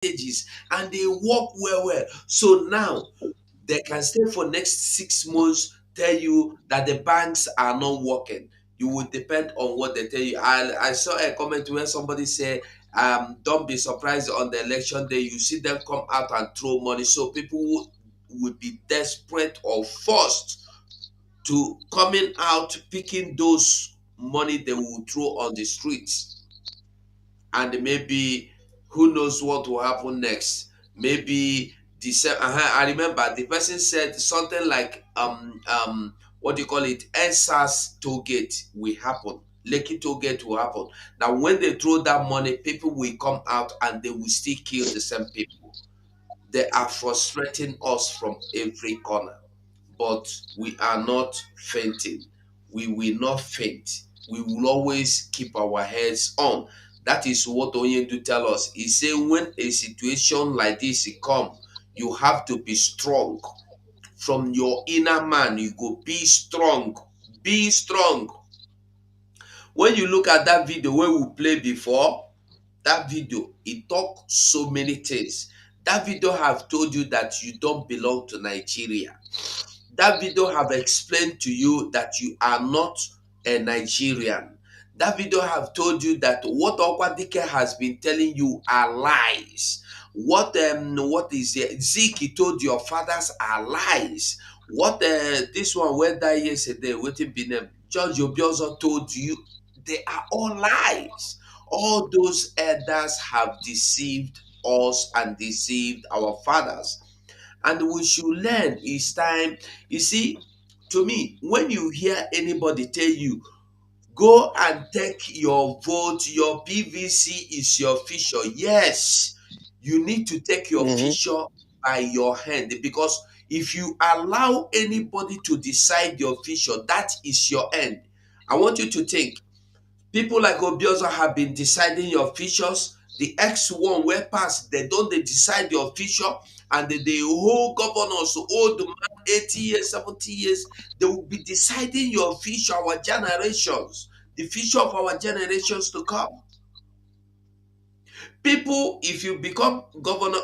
stages and they work well. So now they can stay for next 6 months, tell you that the banks are not working. You would depend on what they tell you. I saw a comment where somebody said, don't be surprised on the election day. You see them come out and throw money. So people would be desperate or forced to coming out picking those money they will throw on the streets, and maybe who knows what will happen next. Maybe December. I remember the person said something like what do you call it? NSAS toll gate will happen. Lekki toll gate will happen. Now when they throw that money, people will come out and they will still kill the same people. They are frustrating us from every corner, but we are not fainting. We will not faint. We will always keep our heads on. That is what Onyendu tell us. He say when a situation like this come, you have to be strong. From your inner man, you go be strong. Be strong. When you look at that video where we played before, that video, it talk so many things. That video have told you that you don't belong to Nigeria. That video have explained to you that you are not a Nigerian. That video have told you that what Okwadike has been telling you are lies. What is it? Zeke told your fathers are lies. What this one went that yesterday, waiting be name. George Obiozo told you they are all lies. All those elders have deceived us and deceived our fathers, and we should learn. It's time. You see, to me, when you hear anybody tell you go and take your vote, your PVC is your future, yes, you need to take your Mm-hmm. future by your hand, because if you allow anybody to decide your future, that is your end. I want you to think. People like Obiozo have been deciding your futures. The X1 where pass, they don't they decide your future, and the whole governors, old man, 80 years, 70 years, they will be deciding your future, our generations, the future of our generations to come. People, if you become governor,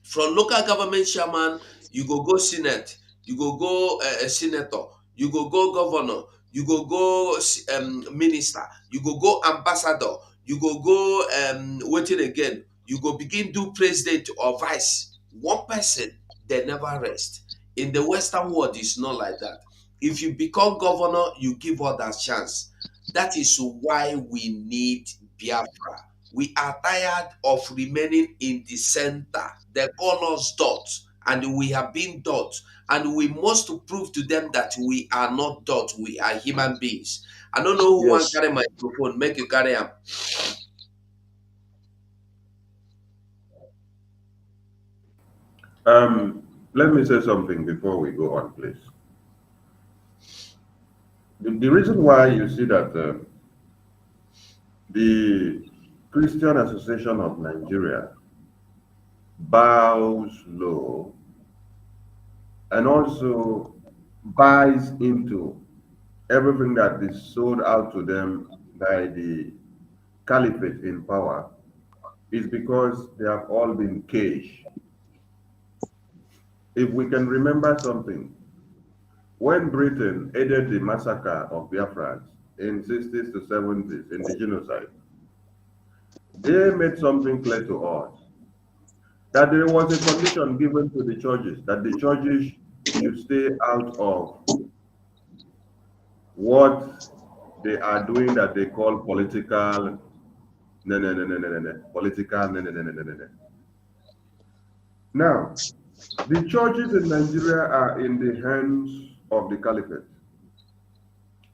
from local government chairman, you go senate, you go senator, you go governor, you go minister, you go ambassador, you go wetin again, you go begin do president or vice. One person, they never rest. In the western world, it's not like that. If you become governor, you give others chance. That is why we need Biafra. We are tired of remaining in the center. They call us dots, and we have been dots, and we must prove to them that we are not dots. We are human beings. I don't know who want Yes. carry microphone. Make you carry am. Um, Let me say something before we go on, please. The reason why you see that the Christian Association of Nigeria bows low and also buys into everything that is sold out to them by the caliphate in power is because they have all been caged. If we can remember something, when Britain aided the massacre of Biafrans in 60s to 70s in the genocide, they made something clear to us that there was a condition given to the churches that the churches should stay out of what they are doing that they call political no no no no no no no political no no no no no no no. Now, the churches in Nigeria are in the hands of the caliphate.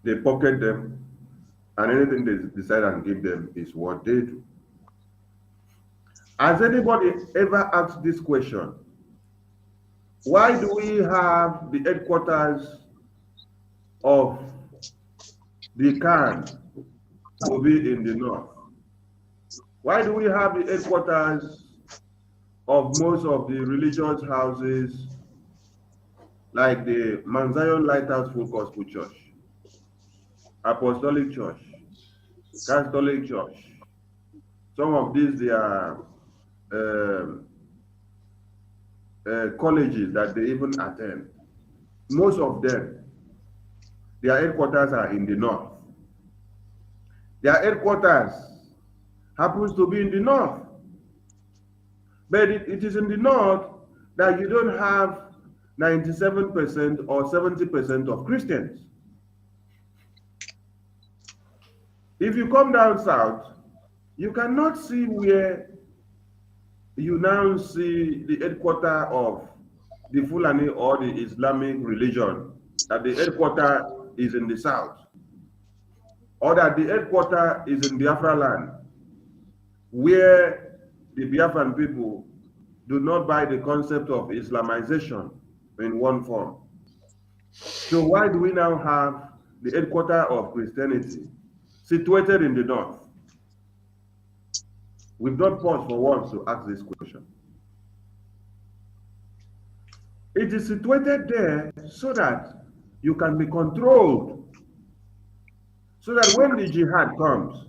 They pocket them, and anything they decide and give them is what they do. Has anybody ever asked this question? Why do we have the headquarters of the Khan to be in the north? Why do we have the headquarters of most of the religious houses like the Mount Zion Lighthouse Full Gospel Church, Apostolic Church, Catholic Church? Some of these they are um, colleges that they even attend, most of them, their headquarters are in the north. Their headquarters happens to be in the north. But it is in the north that you don't have 97% or 70% of Christians. If you come down south, you cannot see where you now see the headquarters of the Fulani or the Islamic religion, that the headquarters is in the south, or that the headquarters is in Biafra land, where the Biafran people do not buy the concept of Islamization in one form. So why do we now have the headquarters of Christianity situated in the north? We've not paused for once to ask this question. It is situated there so that you can be controlled, so that when the jihad comes,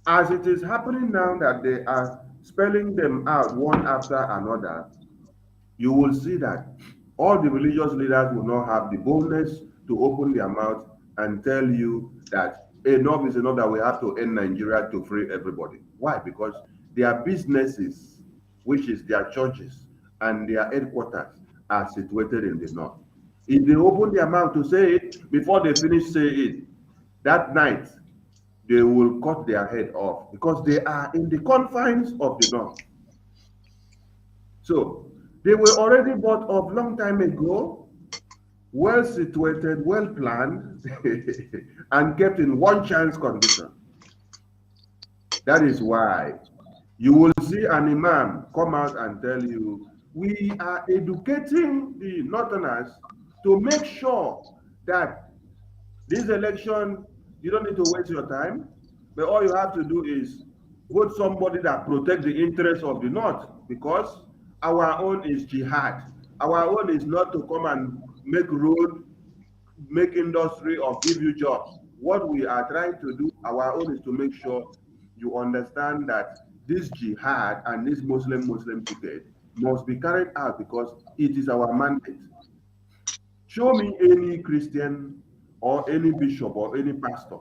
as it is happening now that they are spelling them out one after another, you will see that all the religious leaders will not have the boldness to open their mouth and tell you that enough is enough, that we have to end Nigeria to free everybody. Why? Because their businesses, which is their churches and their headquarters, are situated in the north. If they open their mouth to say it, before they finish saying it, that night, they will cut their head off because they are in the confines of the north. So they were already bought up long time ago, well situated, well planned, and kept in one chance condition. That is why you will see an imam come out and tell you, we are educating the northerners to make sure that this election, you don't need to waste your time, but all you have to do is vote somebody that protects the interests of the north, because our own is jihad. Our own is not to come and make road, make industry, or give you jobs. What we are trying to do, our own, is to make sure you understand that this jihad and this Muslim ticket must be carried out because it is our mandate. Show me any Christian or any bishop or any pastor,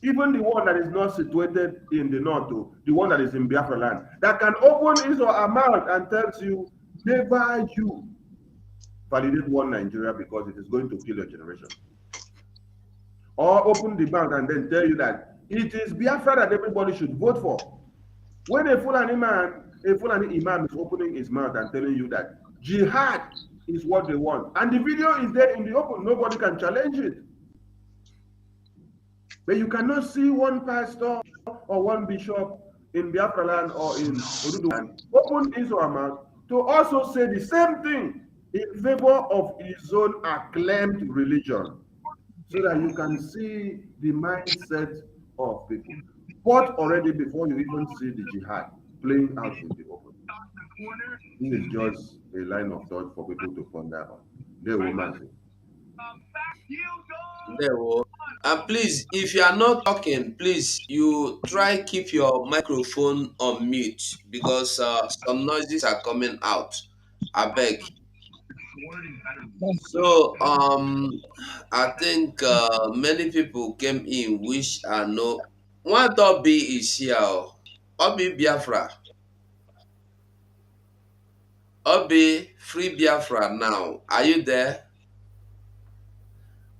even the one that is not situated in the north, the one that is in Biafra land, that can open his or her mouth and tells you, never you validate one Nigeria because it is going to kill your generation. Or open the mouth and then tell you that it is Biafra that everybody should vote for. When a Fulani imam is opening his mouth and telling you that jihad is what they want, and the video is there in the open, nobody can challenge it. But you cannot see one pastor or one bishop in Biafra land or in Odudu land open his or her mouth to also say the same thing in favor of his own acclaimed religion, so that you can see the mindset of people. But already before you even see the jihad playing out in the open. This is just a line of thought for people to ponder on. They will matter. There will. And please, if you are not talking, please you try keep your microphone on mute because some noises are coming out. I beg. So I think many people came in which are no one Obi is here. Obi Biafra. Obi free Biafra now. Are you there?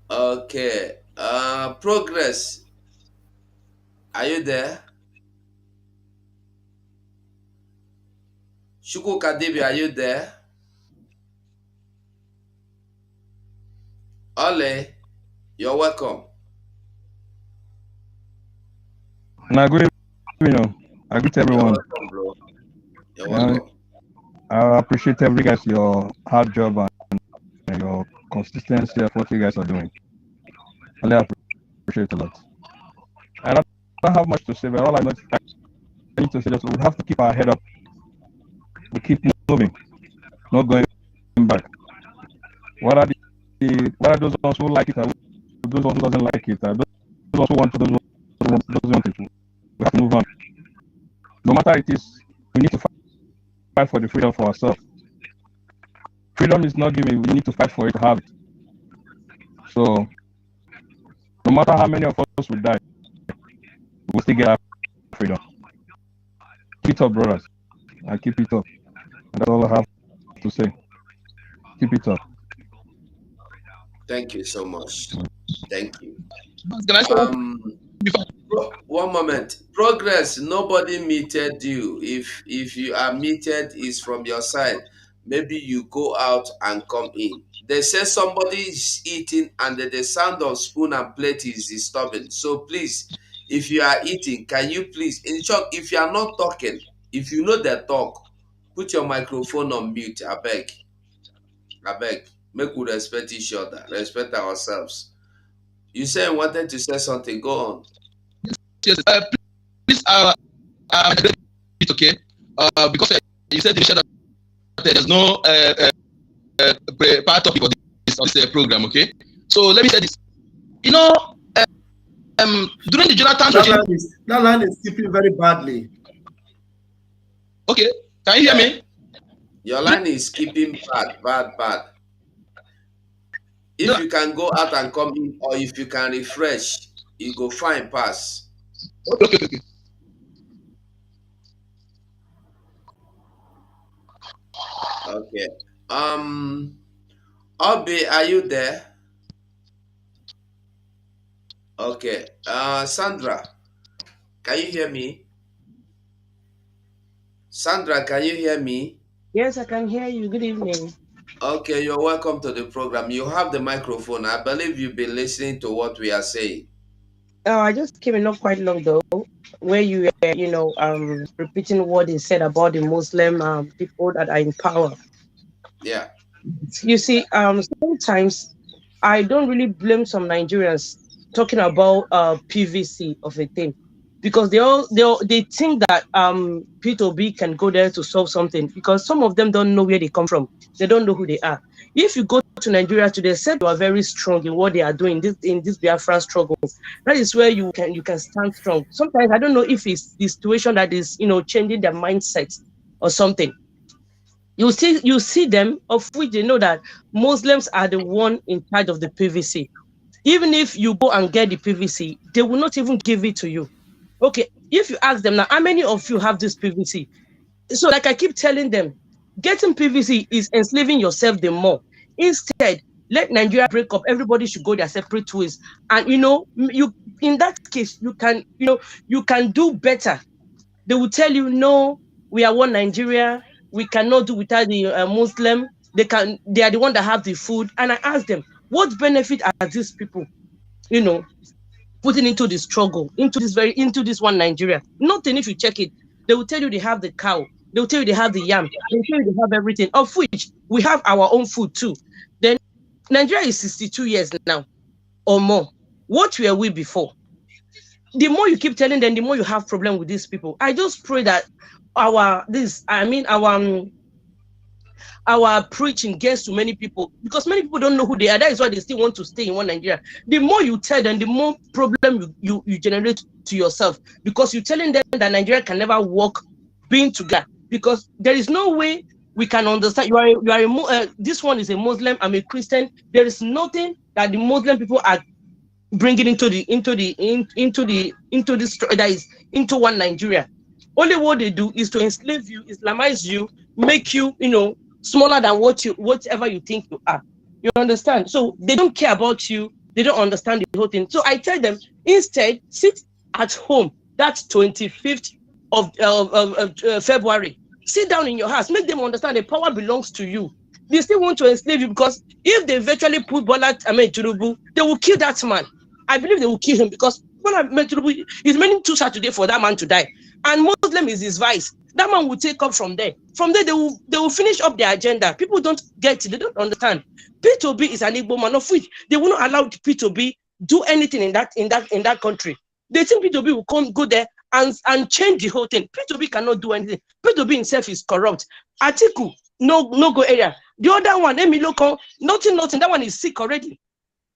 Okay. Progress. Are you there? Shuku Kadibi, are you there? Ole, you're welcome. Now, good evening. I greet You're everyone. welcome, bro. You're welcome. I appreciate every guys your hard job and your consistency of what you guys are doing. I appreciate it a lot. I don't have much to say, but all I need to say is we have to keep our head up. We keep moving, not going back. What are those ones who like it? Are those ones who doesn't like it? Are those ones who want to, those who doesn't want it? We have to move on. No matter it is, we need to fight for the freedom for ourselves. Freedom is not given. We need to fight for it to have it. So no matter how many of us will die, we'll still get our freedom. Keep it up, brothers. And keep it up. And that's all I have to say. Keep it up. Thank you so much. Thank you. Can I say One moment. Progress. Nobody muted you. If you are muted, is from your side. Maybe you go out and come in. They say somebody is eating and the sound of spoon and plate is disturbing. So please, if you are eating, can you please, in short, if you are not talking, if you know the talk, put your microphone on mute. I beg. I beg. Make we respect each other. Respect ourselves. You said you wanted to say something. Go on. yes, please, it's okay. Because you said in the chat that there's no part topic of this program, okay? So let me say this. You know, during the Jonathan regime, that line is keeping very badly. okay, can you hear me? Your line is keeping bad. If you can go out and come in, or if you can refresh, you go fine pass. Okay. Okay. Obi, are you there? Okay. Sandra, can you hear me? Sandra, can you hear me? Yes, I can hear you. Good evening. Okay, you're welcome to the program. You have the microphone. I believe you've been listening to what we are saying. Oh, I just came in not quite long though, where you were, repeating what is said about the Muslim people that are in power. Yeah. You see, sometimes I don't really blame some Nigerians talking about PVC of a thing, because they think that P2B can go there to solve something, because some of them don't know where they come from. They don't know who they are. If you go to Nigeria today, said you are very strong in what they are doing in this Biafra struggle. That is where you can stand strong. Sometimes I don't know if it's the situation that is changing their mindset or something. You see them, of which they know that Muslims are the one in charge of the PVC. Even if you go and get the PVC, they will not even give it to you. Okay, if you ask them now, how many of you have this PVC? So like I keep telling them, getting PVC is enslaving yourself the more. Instead, let Nigeria break up. Everybody should go their separate ways. And you in that case, you can do better. They will tell you, no, we are one Nigeria. We cannot do without the Muslim. They are the one that have the food. And I ask them, what benefit are these people, putting into the struggle, into this one Nigeria? Nothing. If you check it, they will tell you they have the cow. They will tell you they have the yam. They will tell you they have everything, of which we have our own food too. Then Nigeria is 62 years now or more. What were we before? The more you keep telling them, the more you have problem with these people. I just pray that our preaching gets to many people, because many people don't know who they are. That is why they still want to stay in one Nigeria. The more you tell them, the more problem you generate to yourself, because you're telling them that Nigeria can never work being together, because there is no way we can understand. This one is a Muslim, I'm a Christian. There is nothing that the Muslim people are bringing into one Nigeria. Only what they do is to enslave you, Islamize you, make you, smaller than whatever you think you are. You understand? So they don't care about you. They don't understand the whole thing. So I tell them, instead, sit at home. That's 25th of February. Sit down in your house. Make them understand the power belongs to you. They still want to enslave you, because if they virtually put Bola Tinubu, they will kill that man. I believe they will kill him, because Bola Tinubu is meaning too sad today for that man to die. And Muslim is his vice. That man will take up from there. From there, they will finish up their agenda. People don't get it. They don't understand. P2B is an Igbo man, of which they will not allow P2B do anything in that country. They think P2B will go there and change the whole thing. P2B cannot do anything. P2B himself is corrupt. Atiku, no go area. The other one, Emiloko, nothing. That one is sick already.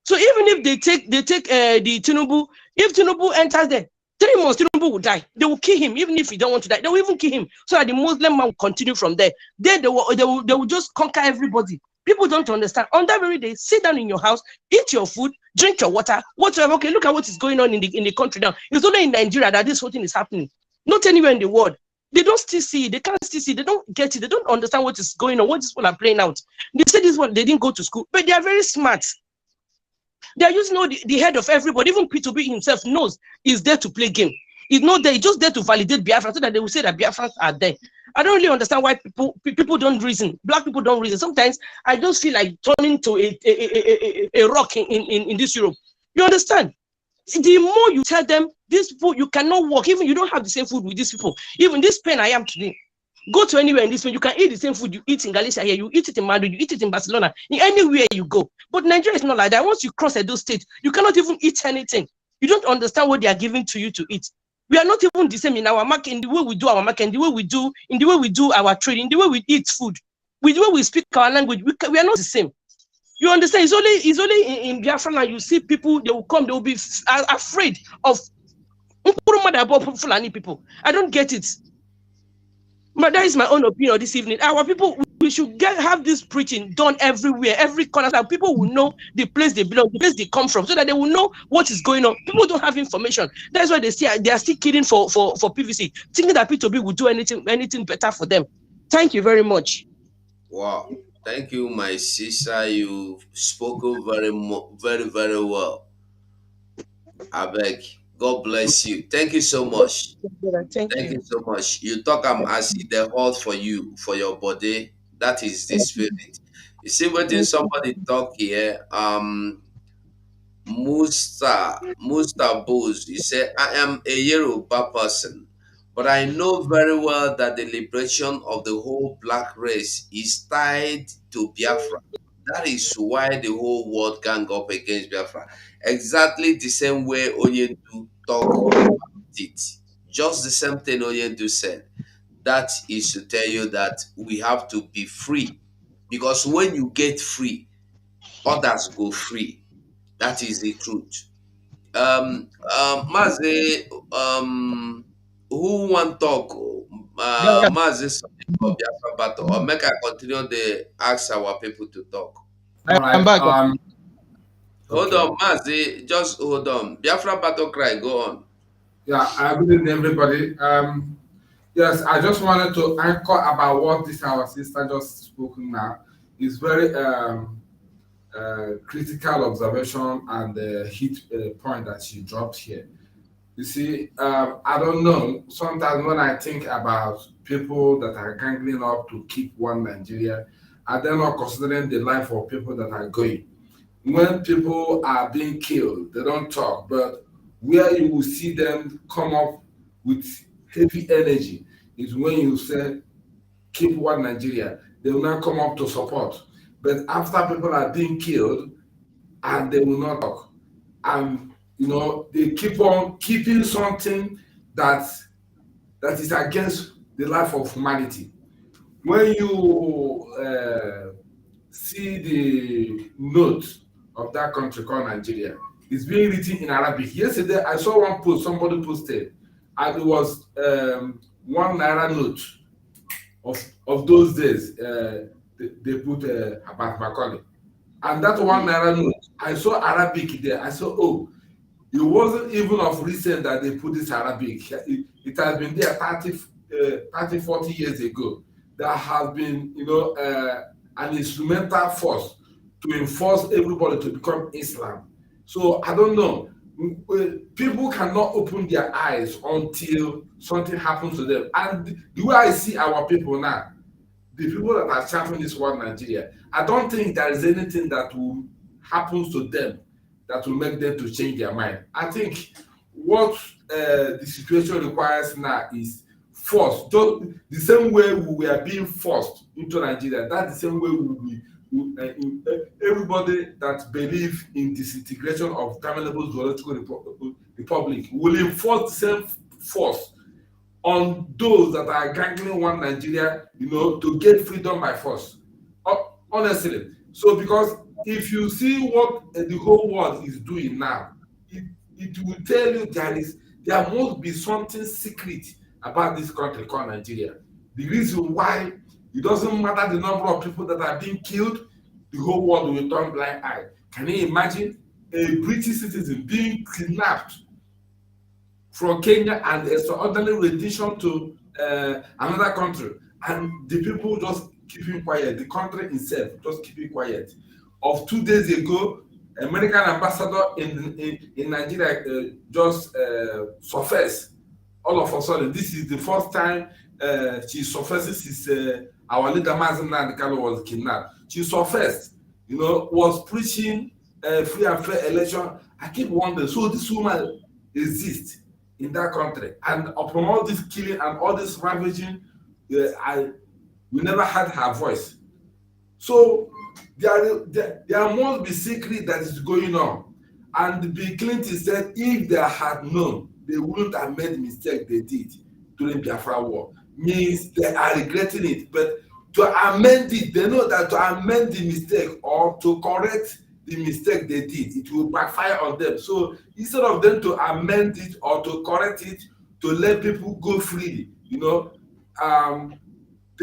So even if they take the Tinubu, if Tinubu enters there, 3 months, Tinubu will die. They will kill him, even if he don't want to die. They will even kill him so that the Muslim man will continue from there. Then they will just conquer everybody. People don't understand. On that very day, sit down in your house, eat your food, drink your water, whatever. Okay, look at what is going on in the country now. It's only in Nigeria that this whole thing is happening. Not anywhere in the world. They don't still see it. They can't still see it. They don't get it. They don't understand what is going on, what these people are playing out. They say this one, they didn't go to school, but they are very smart. They are using all the head of everybody. Even P2B himself knows he's there to play game. He's not there. He's just there to validate Biafra so that they will say that Biafrans are there. I don't really understand why people don't reason. Black people don't reason. Sometimes I just feel like turning to a rock in this Europe. You understand? The more you tell them, these people, you cannot work. Even you don't have the same food with these people. Even this pen I am today. Go to anywhere in this one, you can eat the same food you eat in Galicia here, you eat it in Madrid, you eat it in Barcelona, in anywhere you go. But Nigeria is not like that. Once you cross a those states, you cannot even eat anything. You don't understand what they are giving to you to eat. We are not even the same in our market, in the way we do our market, in the way we do our trade, in the way we eat food, with the way we speak our language. We are not the same. You understand? It's only in Biafra now you see people, they will come, they will be afraid of people. I don't get it. But that is my own opinion this evening. Our people, we should have this preaching done everywhere, every corner, so that people will know the place they belong, the place they come from, so that they will know what is going on. People don't have information. That's why they are still kidding for PVC, thinking that P2B will do anything better for them. Thank you very much. Wow. Thank you, my sister. You've spoken very, very well. I beg. God bless you. Thank you so much. Thank you so much. You talk as if the heart for you, for your body. That is the spirit. You see what somebody talk here. Musta Bose, he said, I am a Yoruba person, but I know very well that the liberation of the whole black race is tied to Biafra. That is why the whole world gang up against Biafra. Exactly the same way Onyendu talk about it. Just the same thing Onyendu said. That is to tell you that we have to be free. Because when you get free, others go free. That is the truth. Mazi, who want talk? Mazi, something about Biafra battle, or make I continue the ask our people to talk. All right. I'm back. Hold Okay. on, Mazi, just hold on. Biafra battle cry, go on. Yeah, good evening, everybody. Yes, I just wanted to anchor about what this our sister just spoken now. It's very critical observation and hit point that she dropped here. You see, I don't know. Sometimes when I think about people that are gangling up to keep one Nigeria, are they not considering the life of people that are going? When people are being killed, they don't talk, but where you will see them come up with heavy energy is when you say, keep one Nigeria. They will not come up to support. But after people are being killed, and they will not talk. And they keep on keeping something that is against the life of humanity. When you see the note of that country called Nigeria, it's being written in Arabic. Yesterday, I saw one post, somebody posted, and it was 1 naira note of those days. They put about Macaulay. And that 1 naira note, I saw Arabic there. I saw, oh, it wasn't even of recent that they put this Arabic. It has been there 30, 40 years ago. There has been, an instrumental force to enforce everybody to become Islam. So I don't know. People cannot open their eyes until something happens to them. And the way I see our people now, the people that are championing this one Nigeria, I don't think there is anything that will happen to them that will make them to change their mind. I think what the situation requires now is force. Just the same way we are being forced into Nigeria, that's the same way everybody that believes in disintegration of Tamil Zoological Republic will enforce the same force on those that are gangling one Nigeria, to get freedom by force. Honestly. So because if you see what the whole world is doing now, it will tell you there must be something secret about this country called Nigeria. The reason why it doesn't matter the number of people that are being killed, the whole world will turn blind eye. Can you imagine a British citizen being kidnapped from Kenya and extraordinary rendition to another country, and the people just keeping quiet, the country itself just keeping quiet? Of 2 days ago, American ambassador in Nigeria just surfaced. All of a sudden, this is the first time she surfaces since our leader Mazen Kanu was kidnapped. She surfaced, was preaching free and fair election. I keep wondering, so this woman exists in that country, and upon all this killing and all this ravaging, we never had her voice. So there must be secret that is going on. And Bill Clinton said if they had known, they wouldn't have made the mistake they did during Biafra war. Means they are regretting it. But to amend it, they know that to amend the mistake or to correct the mistake they did, it will backfire on them. So instead of them to amend it or to correct it, to let people go freely, they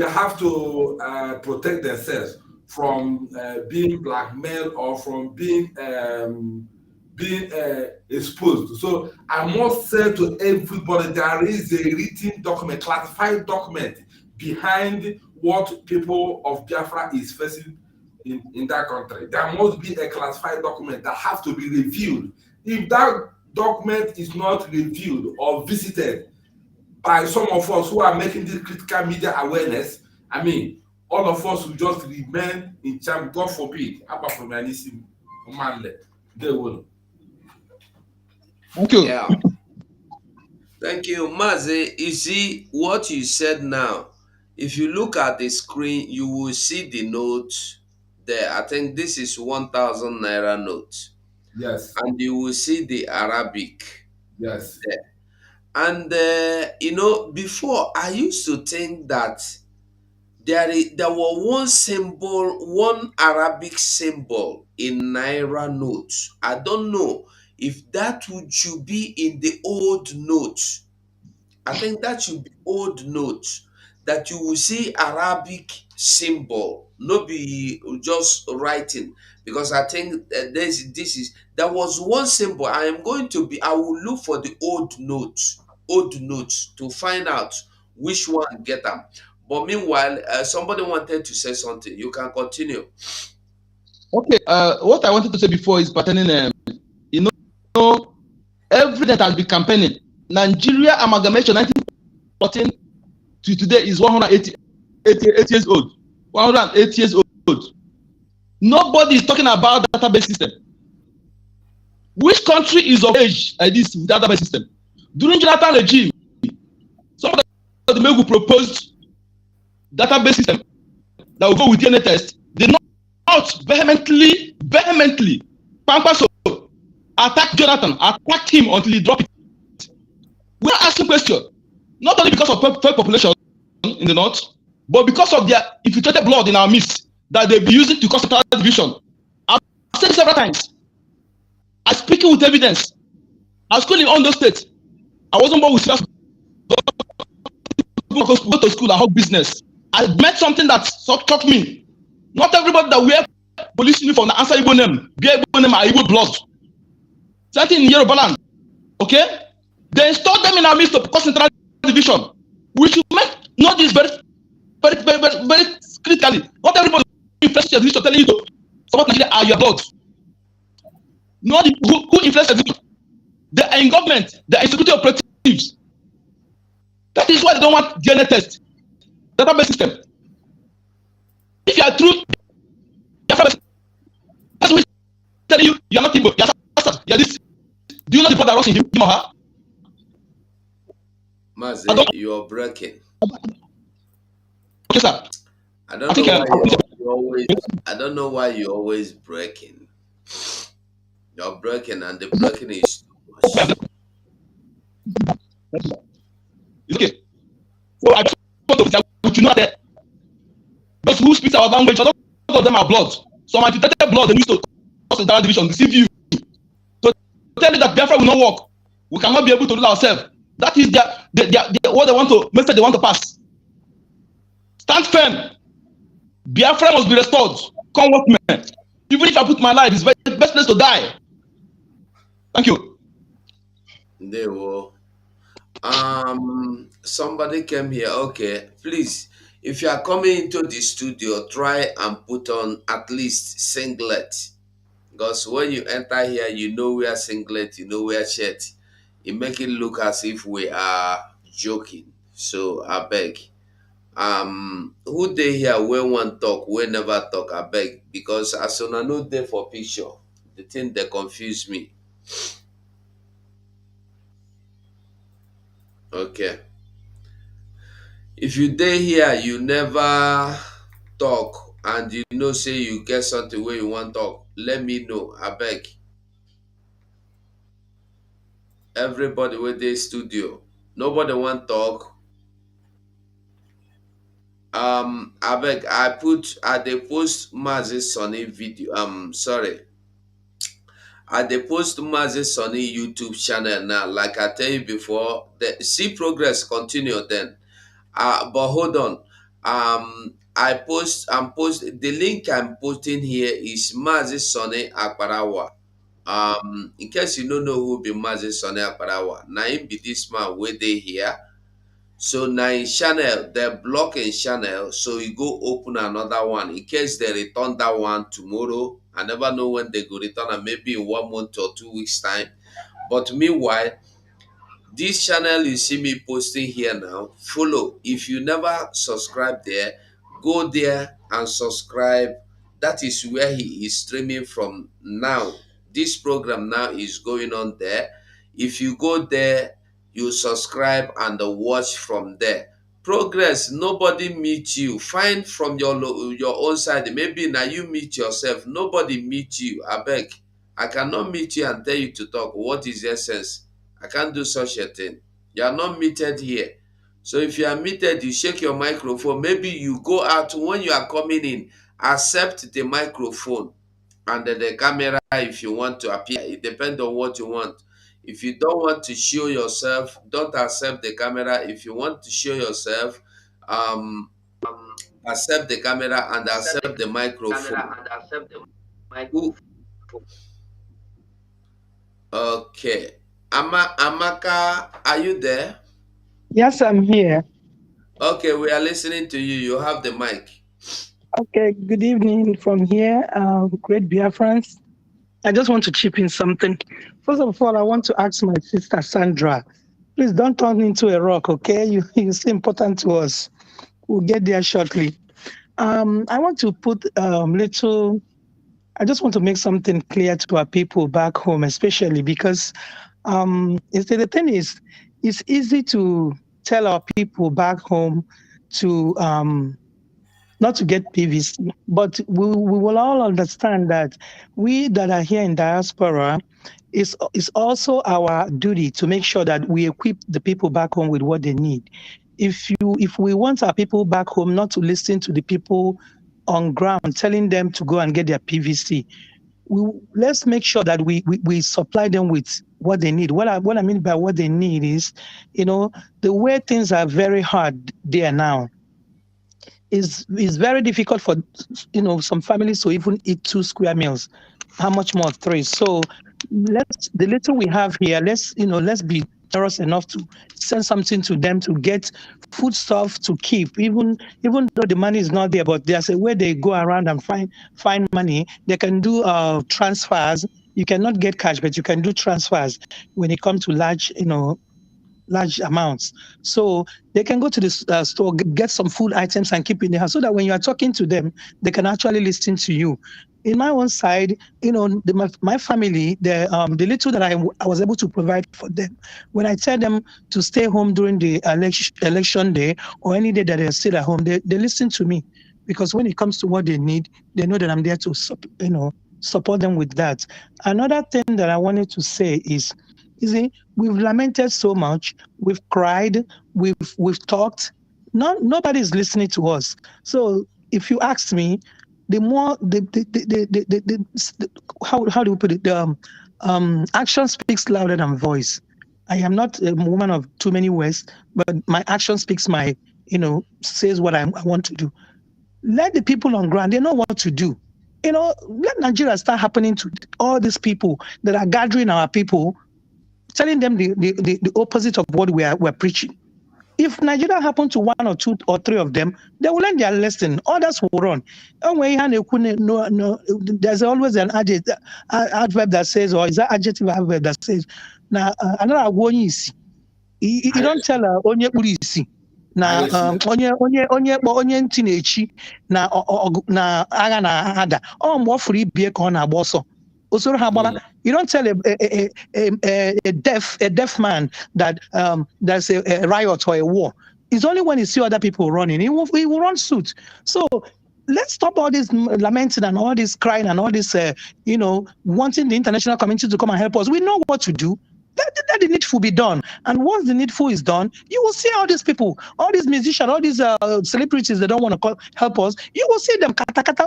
have to protect themselves from being blackmailed or from being exposed. So I must say to everybody, there is a written document, classified document behind what people of Biafra is facing in that country. There must be a classified document that has to be reviewed. If that document is not reviewed or visited by some of us who are making this critical media awareness, I mean, all of us will just remain in charm. God forbid. Thank you. Yeah. Thank you, Mazi. You see what you said now. If you look at the screen, you will see the note there. I think this is 1,000 naira note. Yes. And you will see the Arabic. Yes. There. And before I used to think that there was one symbol, one Arabic symbol in naira notes. I don't know if that should be in the old notes. I think that should be old notes that you will see Arabic symbol, not be just writing. Because I think there was one symbol. I will look for the old notes to find out which one get them. But meanwhile, somebody wanted to say something. You can continue. Okay. What I wanted to say before is pertaining, every that has been campaigning. Nigeria amalgamation 1914 to today is 180 years old. 108 years old. Nobody is talking about database system. Which country is of age like this with database system? During Jonathan regime, some of the men who proposed database system that will go with DNA test, they not vehemently, Pampaso attacked Jonathan, attacked him until he dropped it. We are asking questions, not only because of fake population in the north, but because of their infiltrated blood in our midst that they'll be using to cause total division. I've said it several times. I'm speaking with evidence. I was schooling in Ondo State. I wasn't born with go to school and have business. I met something that shocked me. Not everybody that wear police uniform that answer Igbo name, bear Igbo name are Igbo blood. Something in Yoruba land. Okay? They installed them in our midst to cause central division. We should know this very critically. Not everybody influences your division telling you to support Nigeria are your blood. Not who influences the division. They are in government, they are in security operatives. That is why they don't want DNA test. Database system. If you are true, that's what telling you you are not Igbo, you are this. Do you know the part that was in him or her? Mazi, you are breaking. Okay, sir. I don't know why you're always breaking. You're breaking, and the breaking is too much. It's okay. So I just want to say, that those who speak our language, a lot of them are blood. Some agitated blood, they used to cause entire division, deceive you. So tell you that Biafra will not work. We cannot be able to lose ourselves. That is what they want to message they want to pass. Stand firm. Biafra must be restored. Come what may. Even if I put my life, it's the best place to die. Thank you. They will. Somebody came here. Okay, please. If you are coming into the studio, try and put on at least singlet. Because when you enter here, you know we are singlet, you know we are shirt. It make it look as if we are joking. So I beg. Who they here we want talk, we never talk, I beg. Because as soon as no day for picture, the thing they confuse me. Okay. If you dey here, you never talk and you know say you get something where you want talk, let me know, I beg. Everybody with the studio, nobody want talk. I beg. I dey post Mazi Sonny video. Sorry, I dey post Mazi Sonny YouTube channel now. Like I tell you before, the see progress continue then. But hold on. I'm post the link I'm posting here is Mazi Sonny Akparawa. In case you don't know who be Mazi Sonny Akparawa, now him be this man where they here. So now in channel, they block in channel, so you go open another one. In case they return that one tomorrow, I never know when they go return, and maybe in 1 month or 2 weeks time. But meanwhile, this channel you see me posting here now, follow. If you never subscribe there, go there and subscribe. That is where he is streaming from now. This program now is going on there. If you go there, you subscribe and watch from there. Progress, nobody meet you. Find from your own side. Maybe now you meet yourself. Nobody meet you. I beg. I cannot meet you and tell you to talk. What is the essence? I can't do such a thing. You are not meted here. So if you are meted, you shake your microphone. Maybe you go out when you are coming in, accept the microphone and the camera if you want to appear. It depends on what you want. If you don't want to show yourself, don't accept the camera. If you want to show yourself, um, accept the camera and accept the microphone. Who- Okay. Amaka, are you there? Yes, I'm here. Okay, we are listening to you. You have the mic. Okay, good evening from here, great Biafrans. I just want to chip in something. First of all, I want to ask my sister Sandra, please don't turn into a rock, okay? You're so important to us. We'll get there shortly. I want to put I just want to make something clear to our people back home, especially because the thing is, it's easy to tell our people back home to not to get PVC, but we will all understand that we that are here in diaspora is also our duty to make sure that we equip the people back home with what they need. If we want our people back home not to listen to the people on ground telling them to go and get their PVC, let's make sure that we supply them with what they need. What I mean by what they need is, the way things are very hard there now is very difficult for some families to even eat 2 square meals. How much more 3? So the little we have here, let's be generous enough to send something to them to get food stuff to keep, even though the money is not there, but there's a way they go around and find money. They can do transfers. You cannot get cash, but you can do transfers when it comes to large amounts. So they can go to the store, get some food items and keep in the house so that when you are talking to them, they can actually listen to you. In my own side, my family, the little that I was able to provide for them, when I tell them to stay home during the election day or any day that they're still at home, they listen to me, because when it comes to what they need, they know that I'm there to support them with that. Another thing that I wanted to say is, you see, we've lamented so much, we've cried, we've talked. Nobody is listening to us. So if you ask me, the more how do we put it? The action speaks louder than voice. I am not a woman of too many words, but my action speaks my, says what I want to do. Let the people on ground, they know what to do. Let Nigeria start happening to all these people that are gathering our people, telling them the opposite of what we're preaching. If Nigeria happen to one or two or three of them, they will learn their lesson. Others will run. No, there's always an adverb that says, or is that adjective adverb that says, now another one is you don't tell onye kpuru isi na onye ntị na-echi na agha na-ada ọ mgbe ọ fụrụ ibie ka ọ na-agba ọsọ osoro ha gbara. You don't tell a deaf man that there's a riot or a war. It's only when you see other people running, he will run suit. So let's stop all this lamenting and all this crying and all this, wanting the international community to come and help us. We know what to do. Let the needful be done. And once the needful is done, you will see all these people, all these musicians, all these celebrities that don't want to help us. You will see them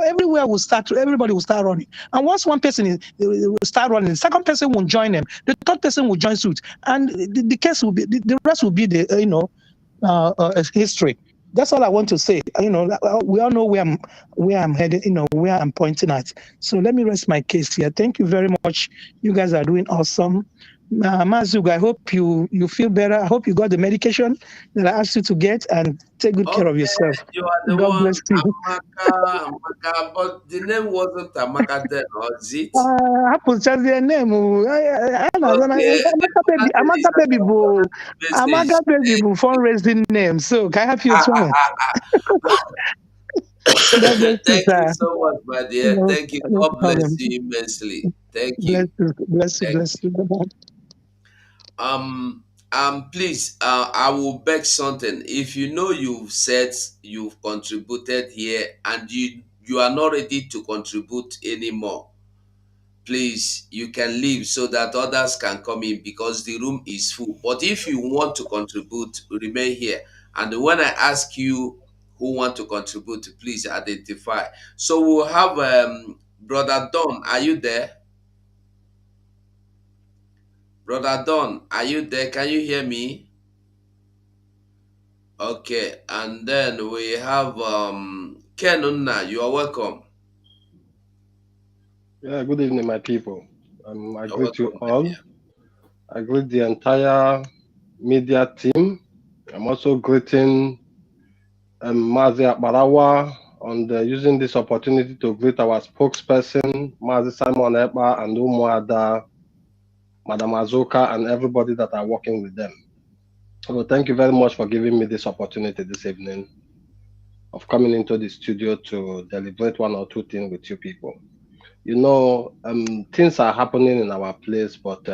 everywhere. Everybody will start running. And once one person will start running, the second person will join them. The third person will join suit. And the case will be, the rest will be history. That's all I want to say. We all know where I'm headed, where I'm pointing at. So let me rest my case here. Thank you very much. You guys are doing awesome. Mazug, I hope you feel better. I hope you got the medication that I asked you to get, and take good care of yourself. You are the God one, bless you. Amaka, but the name wasn't Amaka then, was it? Apple just their name. Amaka baby fundraising name. So can I have your phone? Thank you so much, my dear. Thank you. God bless you immensely. Thank you. Bless you. Please, I will beg something. If you know you've contributed here and you are not ready to contribute anymore, please, you can leave so that others can come in because the room is full. But if you want to contribute, remain here. And when I ask you who want to contribute, please identify. So we'll have Brother Don. Are you there? Brother Don, are you there? Can you hear me? Okay, and then we have Kenunna. You are welcome. Yeah, good evening, my people. I You're greet you welcome, all. I greet the entire media team. I'm also greeting Mazi Akbarawa on using this opportunity to greet our spokesperson, Mazi Simon Ekpa and Umuada, Madam Azuka, and everybody that are working with them. So thank you very much for giving me this opportunity this evening of coming into the studio to deliberate one or two things with you people. Things are happening in our place, but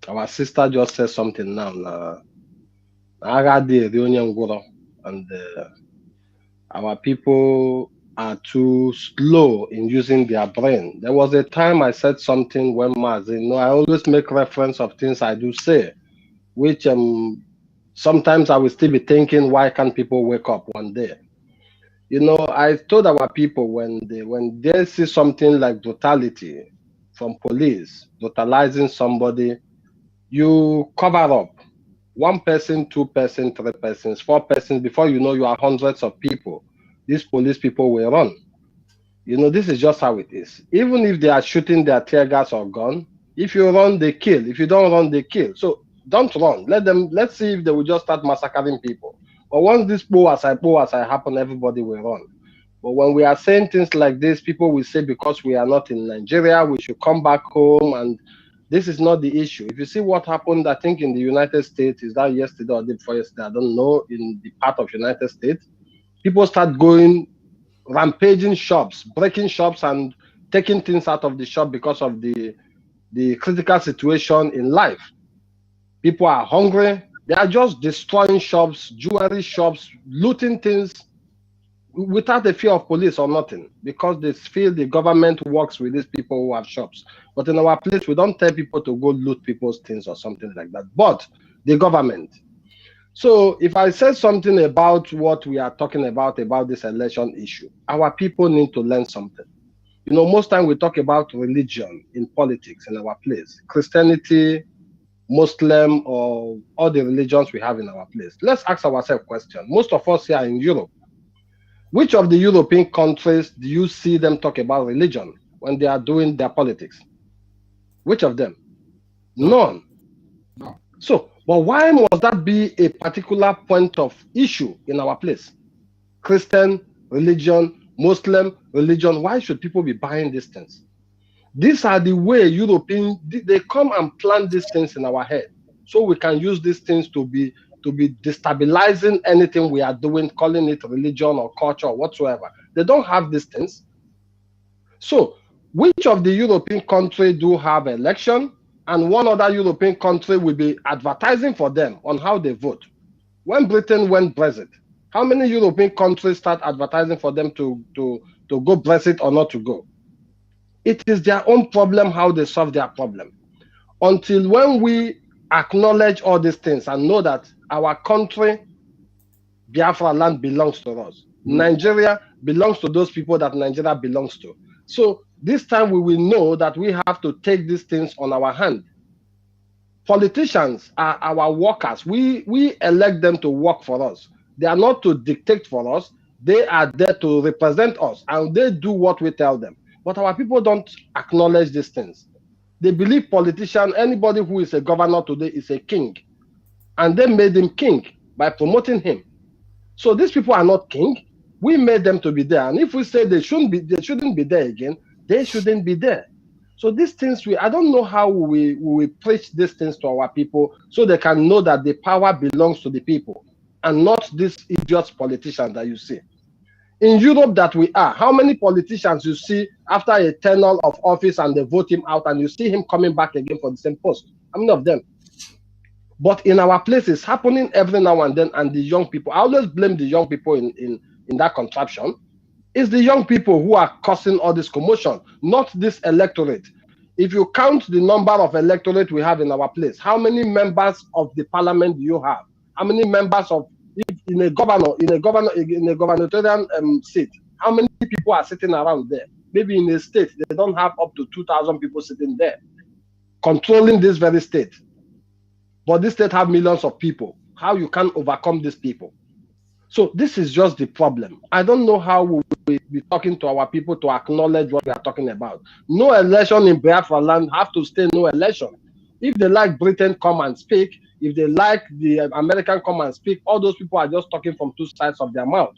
our sister just said something now. And our people are too slow in using their brain. There was a time I said something when I always make reference of things I do say, which sometimes I will still be thinking, why can't people wake up one day? I told our people when they see something like brutality from police, brutalizing somebody, you cover up. 1 person, 2 person, 3 persons, 4 persons, before you know you are hundreds of people. These police people will run. This is just how it is. Even if they are shooting their tear gas or gun, if you run, they kill. If you don't run, they kill. So don't run. Let's see if they will just start massacring people. But once this po as I happen, everybody will run. But when we are saying things like this, people will say because we are not in Nigeria, we should come back home. And this is not the issue. If you see what happened, I think in the United States, is that yesterday or the day before yesterday, I don't know, in the part of United States, people start going rampaging shops, breaking shops and taking things out of the shop because of the critical situation in life. People are hungry. They are just destroying shops, jewelry shops, looting things without a fear of police or nothing, because they feel the government works with these people who have shops. But in our place, we don't tell people to go loot people's things or something like that, but the government. So if I say something about what we are talking about this election issue, our people need to learn something. Most time we talk about religion in politics in our place. Christianity Muslim, or all the religions we have in our place. Let's ask ourselves a question. Most of us here in Europe, which of the European countries do you see them talk about religion when they are doing their politics? Which of them? None. No. So, but why must that be a particular point of issue in our place? Christian religion, Muslim religion, why should people be buying these things? These are the way they come and plant these things in our head, so we can use these things to be destabilizing anything we are doing, calling it religion or culture or whatsoever. They don't have these things. So, which of the European countries do have election, and one other European country will be advertising for them on how they vote? When Britain went Brexit, how many European countries start advertising for them to go Brexit or not to go? It is their own problem how they solve their problem. Until when we acknowledge all these things and know that our country, Biafra land, belongs to us. Nigeria belongs to those people that Nigeria belongs to. So this time we will know that we have to take these things on our hand. Politicians are our workers. We elect them to work for us. They are not to dictate for us. They are there to represent us, and they do what we tell them. But our people don't acknowledge these things. They believe politician, anybody who is a governor today is a king. And they made him king by promoting him. So these people are not king. We made them to be there. And if we say they shouldn't be there again, they shouldn't be there. So these things, I don't know how we preach these things to our people so they can know that the power belongs to the people and not these idiots politicians that you see. In Europe that we are, how many politicians you see after a tenure of office and they vote him out and you see him coming back again for the same post? How many of them? But in our place, it's happening every now and then, and the young people, I always blame the young people in that contraption. It's the young people who are causing all this commotion, not this electorate. If you count the number of electorate we have in our place, how many members of the parliament do you have? How many members of in a gubernatorial seat? How many people are sitting around there? Maybe in a state they don't have up to 2,000 people sitting there, controlling this very state. But this state have millions of people. How you can overcome these people? So this is just the problem. I don't know how we will be talking to our people to acknowledge what we are talking about. No election in Biafra land, have to stay no election. If they like Britain, come and speak. If they like the American, come and speak. All those people are just talking from two sides of their mouth.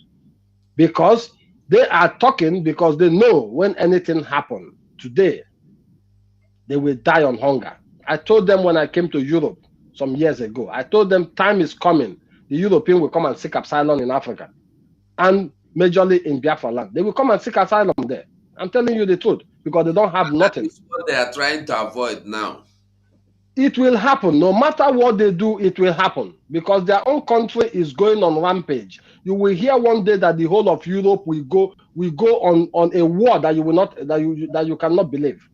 Because they are talking because they know when anything happens today, they will die on hunger. I told them when I came to Europe some years ago, I told them time is coming. The European will come and seek asylum in Africa and majorly in Biafra land. They will come and seek asylum there. I'm telling you the truth because they don't have nothing. That's what they are trying to avoid now. It will happen. No matter what they do, it will happen because their own country is going on rampage. You will hear one day that the whole of Europe will go on a war that you cannot believe,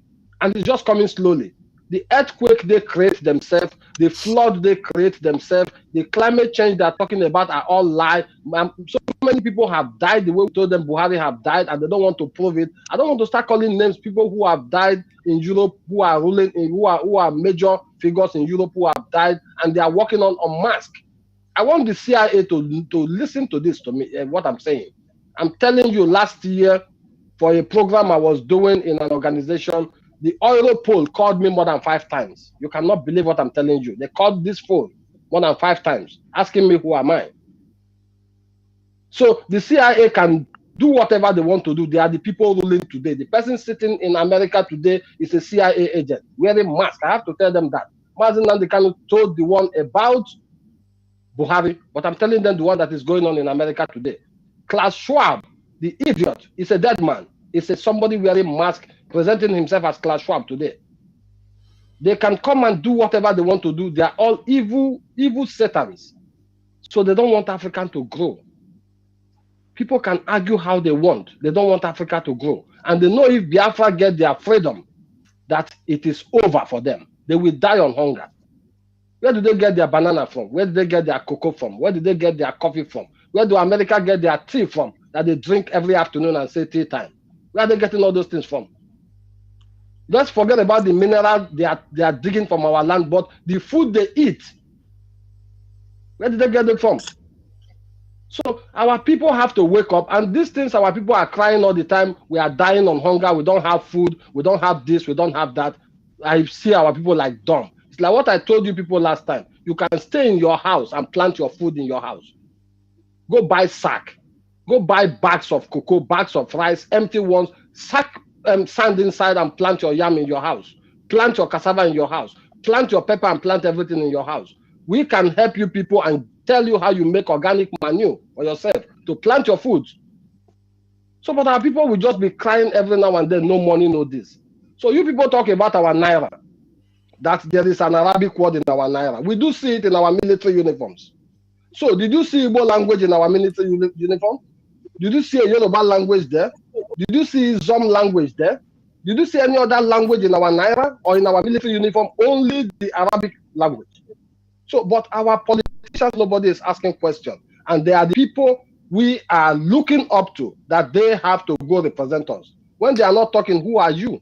and it's just coming slowly. The earthquake they create themselves, the flood they create themselves, the climate change they're talking about are all lies. So many people have died the way we told them Buhari have died, and they don't want to prove it. I don't want to start calling names, people who have died in Europe, who are ruling, who are major figures in Europe who have died, and they are working on mask. I want the CIA to listen to this, to me, what I'm saying. I'm telling you, last year, for a program I was doing in an organization, the Europol called me more than 5 times. You cannot believe what I'm telling you. They called this phone more than 5 times, asking me who am I. So the CIA can do whatever they want to do. They are the people ruling today. The person sitting in America today is a CIA agent wearing mask. I have to tell them that. NNAMDI Kanu told the one about Buhari, but I'm telling them the one that is going on in America today. Klaus Schwab, the idiot, is a dead man. It's somebody wearing mask, presenting himself as Klaus Schwab today. They can come and do whatever they want to do. They are all evil satans. So they don't want Africa to grow. People can argue how they want. They don't want Africa to grow. And they know if Biafra get their freedom, that it is over for them. They will die on hunger. Where do they get their banana from? Where do they get their cocoa from? Where do they get their coffee from? Where do America get their tea from that they drink every afternoon and say tea time? Where are they getting all those things from? Let's forget about the mineral they are digging from our land, but the food they eat, where did they get it from? So our people have to wake up, and these things our people are crying all the time. We are dying on hunger. We don't have food. We don't have this. We don't have that. I see our people like dumb. It's like what I told you people last time. You can stay in your house and plant your food in your house. Go buy sack. Go buy bags of cocoa, bags of rice, empty ones. Sack sand inside and plant your yam in your house. Plant your cassava in your house. Plant your pepper and plant everything in your house. We can help you people and tell you how you make organic manure for yourself to plant your food. So, but our people will just be crying every now and then, no money, no this. So you people talk about our naira, that there is an Arabic word in our naira. We do see it in our military uniforms. So did you see Igbo language in our military uniform? Did you see a Yoruba language there? Did you see Zom language there? Did you see any other language in our naira or in our military uniform? Only the Arabic language. So, but our politicians, nobody is asking questions. And they are the people we are looking up to, that they have to go represent us. When they are not talking, who are you?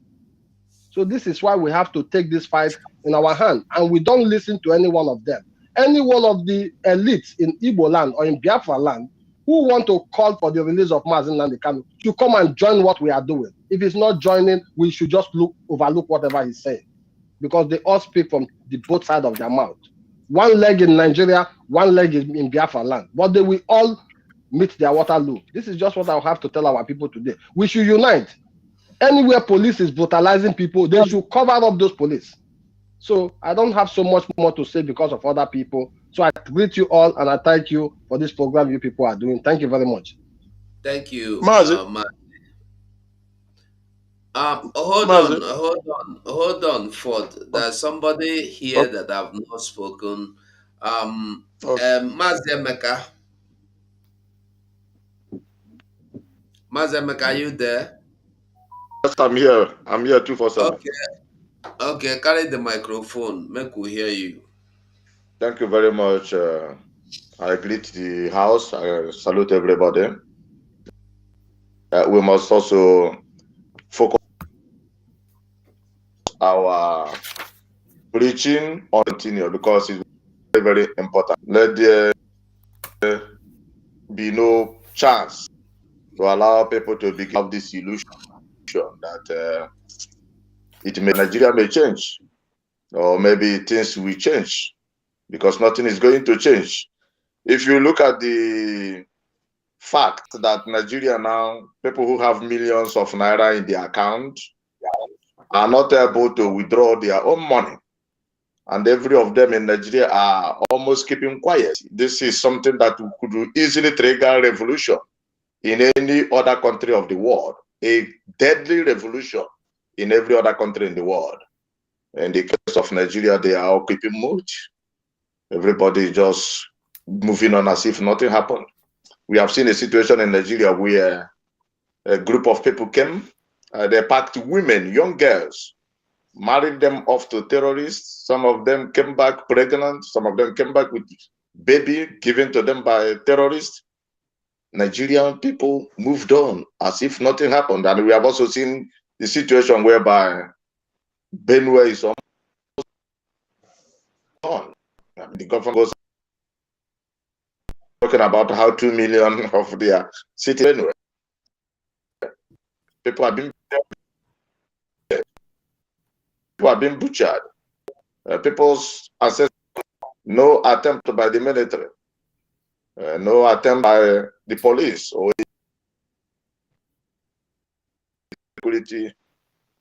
So this is why we have to take this fight in our hand. And we don't listen to any one of them. Any one of the elites in Igbo land or in Biafra land who want to call for the release of NNAMDI Kanu should come and join what we are doing. If he's not joining, we should just overlook whatever he's saying, because they all speak from the both sides of their mouth. One leg in Nigeria, one leg in Biafra land, but they will all meet their Waterloo. This is just what I have to tell our people today. We should unite. Anywhere police is brutalizing people, they should cover up those police. So I don't have so much more to say because of other people. So I greet you all and I thank you for this program you people are doing. Thank you very much. Thank you, Mazi. hold on, Ford. There's somebody here that I've not spoken. Mazi Emeka. Mazi Emeka, are you there? Yes, I'm here. I'm here 247. Okay, carry the microphone. Make we hear you. Thank you very much. I greet the house. I salute everybody. We must also focus our preaching on continue, because it's very, very important. Let there be no chance to allow people to have this illusion that Nigeria may change, or maybe things will change, because nothing is going to change. If you look at the fact that Nigeria now, people who have millions of naira in their account are not able to withdraw their own money, and every of them in Nigeria are almost keeping quiet. This is something that could easily trigger revolution in any other country of the world, a deadly revolution in every other country in the world. In the case of Nigeria, they are all keeping mute. Everybody is just moving on as if nothing happened. We have seen a situation in Nigeria where a group of people came, they packed women, young girls, married them off to terrorists. Some of them came back pregnant. Some of them came back with baby given to them by terrorists. Nigerian people moved on as if nothing happened. And we have also seen the situation whereby Benue is almost on. The government goes talking about how 2 million of their city Benue. People are being butchered. People's access, no attempt by the military, no attempt by the police or security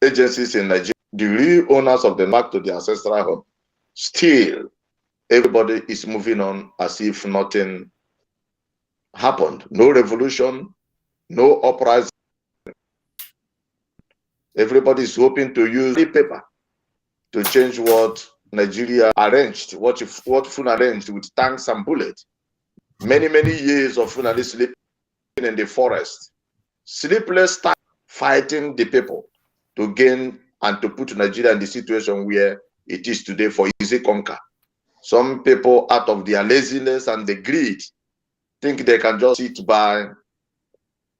agencies in Nigeria, the real owners of the back to the ancestral home. Still, everybody is moving on as if nothing happened. No revolution, no uprising. Everybody is hoping to use the paper to change what Nigeria arranged, what Funa arranged with tanks and bullets. Many, many years of Fulani sleeping in the forest, sleepless time fighting the people to gain and to put Nigeria in the situation where it is today for easy conquer. Some people, out of their laziness and the greed, think they can just sit by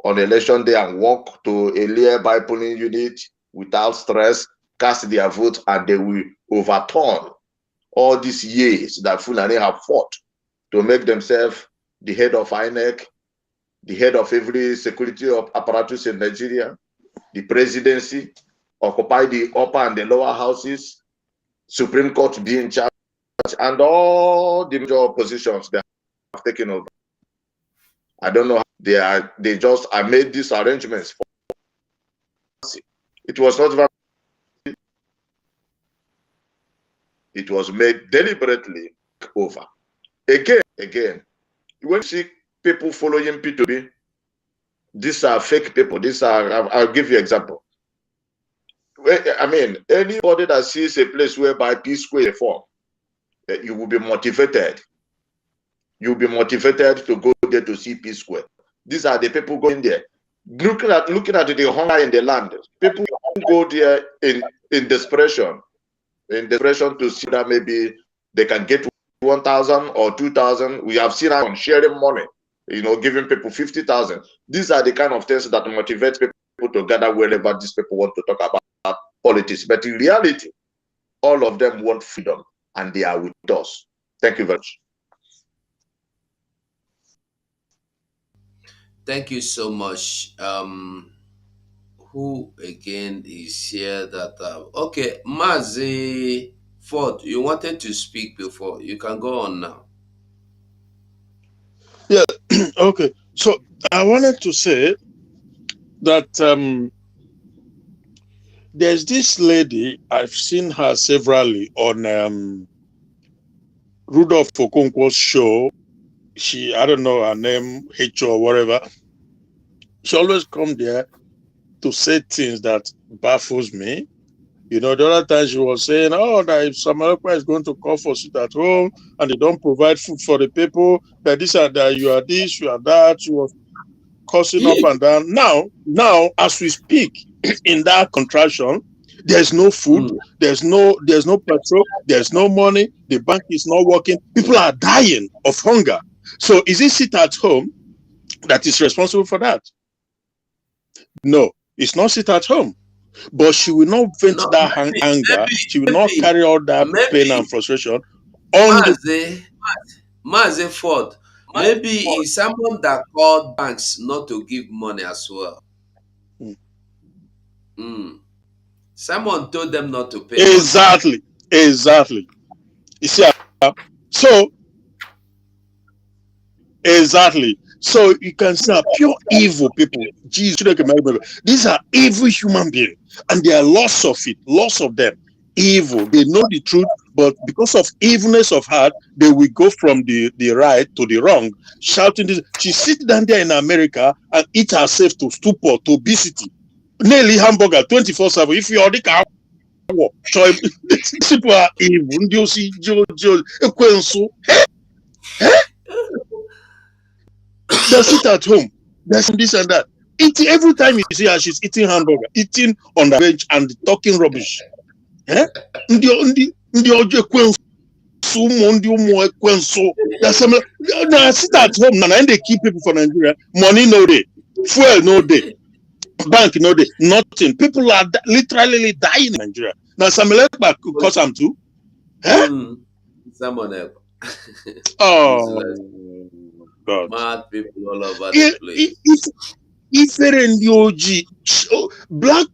on election day and walk to a nearby polling unit without stress, cast their vote and they will overturn all these years that Fulani have fought to make themselves the head of INEC, the head of every security apparatus in Nigeria, the presidency, occupy the upper and the lower houses, Supreme Court be in charge, and all the major positions they have taken over. I don't know how they just made these arrangements for. It was not. It was made deliberately over. Again, when you see people following P2B, these are fake people. These are, I'll give you an example. I mean, anybody that sees a place whereby P Square form, you will be motivated. You'll be motivated to go there to see P Square. These are the people going there. Looking at the hunger in the land. People go there in desperation. In desperation to see that maybe they can get 1,000 or 2,000. We have seen on sharing money, giving people 50,000. These are the kind of things that motivate people to gather wherever these people want to talk about politics. But in reality, all of them want freedom and they are with us. Thank you very much. Thank you so much. Who again is here that okay, Mazi Ford, you wanted to speak before. You can go on now. Yeah, okay. So I wanted to say that there's this lady, I've seen her severally on Rudolph Okonkwo's show. I don't know her name, H or whatever. She always come there to say things that baffles me. The other time she was saying, that if Samarokwa is going to call for sit at home and they don't provide food for the people, that this and that, you are this, you are that. She was cursing up and down. Now, as we speak, in that contraction, there's no food, there's no petrol, there's no money, the bank is not working, people are dying of hunger. So is it sit at home that is responsible for that? No, it's not sit at home. But she will not vent that anger. She will not carry all that pain and frustration on Mazi Ford. Maybe it's someone that called banks not to give money as well. Someone told them not to pay. Exactly. You see, so exactly. So you can see pure evil people. Jesus, these are evil human beings, and there are lots of them. Evil. They know the truth, but because of evilness of heart, they will go from the right to the wrong, shouting this. She sits down there in America and eat herself to stupor, to obesity. Nearly hamburger 24/7. If you're the cow, people are evil. You see, they sit at home. There's this and that. Eating every time you see her, she's eating hamburger, eating on the bench and talking rubbish. Now sit at home and they keep people for Nigeria. Money no day, fuel no day, bank no day, nothing. People are literally dying in Nigeria. Now Samuel back because I'm too. Someone else. Oh God. Mad people all over the place. Black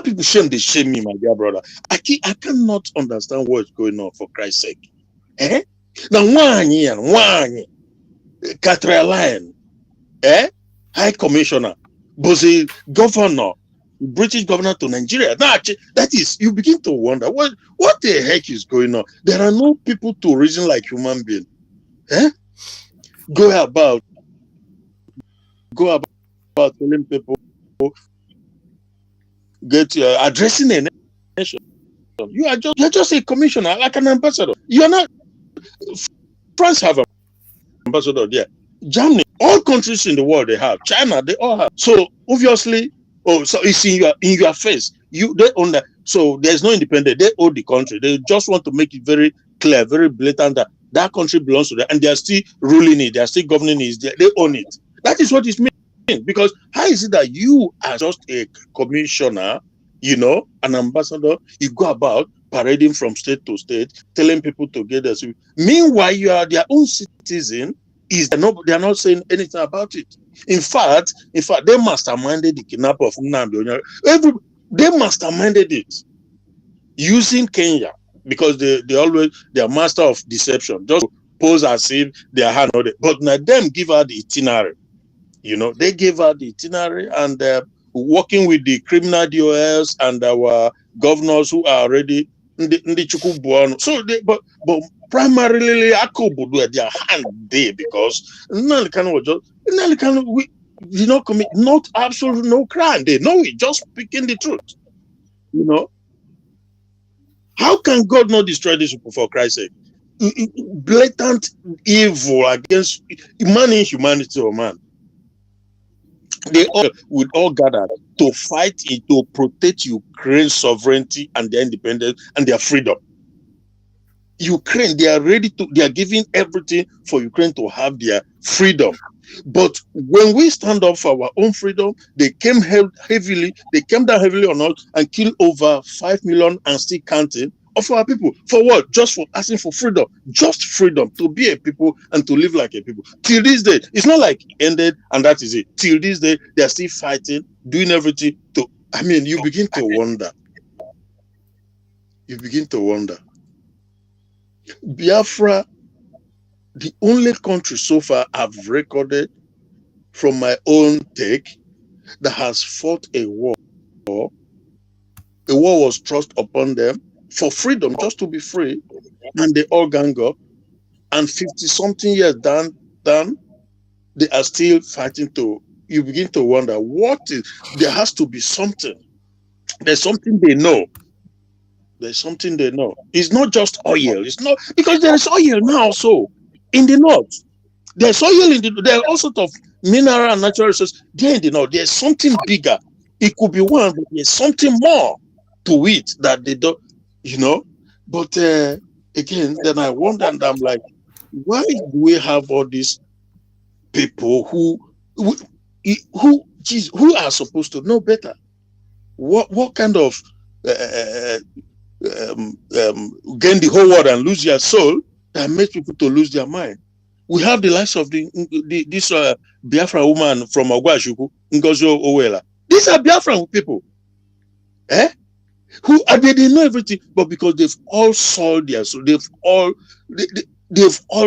people shame me, my dear brother. I cannot understand what's going on, for Christ's sake. Now one Catrialine, High Commissioner, Bozi Governor, British governor to Nigeria. That is, you begin to wonder what the heck is going on. There are no people to reason like human beings. Go about telling people, addressing a nation. You're just a commissioner, like an ambassador. You're not. France have an ambassador there. Germany, all countries in the world they have. China, they all have. So obviously, so it's in your face. They own that. So there's no independent. They own the country. They just want to make it very clear, very blatant that country belongs to them, and they are still ruling it. They are still governing it. They own it. That is what it means. Because how is it that you are just a commissioner an ambassador, you go about parading from state to state, telling people to get us. Meanwhile, you are their own citizen. They are not saying anything about it. In fact, they masterminded the kidnap of NNAMDI. They masterminded it using Kenya because they are master of deception. Just pose as if they are hand on it. But now them give her the itinerary. They gave her the itinerary, and working with the criminal DOS and our governors who are already in the Chukubuano. So but primarily Akobudu their hand there because Nalikano was just we did not commit absolutely no crime. They know it, just speaking the truth. How can God not destroy these people for Christ's sake? Blatant evil against man in humanity or man. They all would all gather to fight it, to protect Ukraine's sovereignty and their independence and their freedom. Ukraine, they are giving everything for Ukraine to have their freedom. But when we stand up for our own freedom, they came down heavily on us and killed over 5 million and still counting of our people. For what? Just for asking for freedom. Just freedom to be a people and to live like a people. Till this day, it's not like it ended and that is it. Till this day, they are still fighting, doing everything you begin to wonder. You begin to wonder. Biafra, the only country so far I've recorded from my own take that has fought a war. A war was thrust upon them for freedom, just to be free, and they all gang up. And 50-something years down, they are still fighting you begin to wonder, there has to be something. There's something they know. There's something they know. It's not just oil. It's not, because there is oil now also in the north. There's oil there are all sorts of mineral and natural resources there in the north. There's something bigger. It could be one, but there's something more to it that they don't, But again, then I wonder, and I'm like, why do we have all these people who are supposed to know better? What kind of gain the whole world and lose their soul that makes people to lose their mind? We have the likes of this Biafra woman from Ogwashuku, Ngozo Owela. These are Biafran people. Who they didn't know everything, but because they've all sold their soul, they've all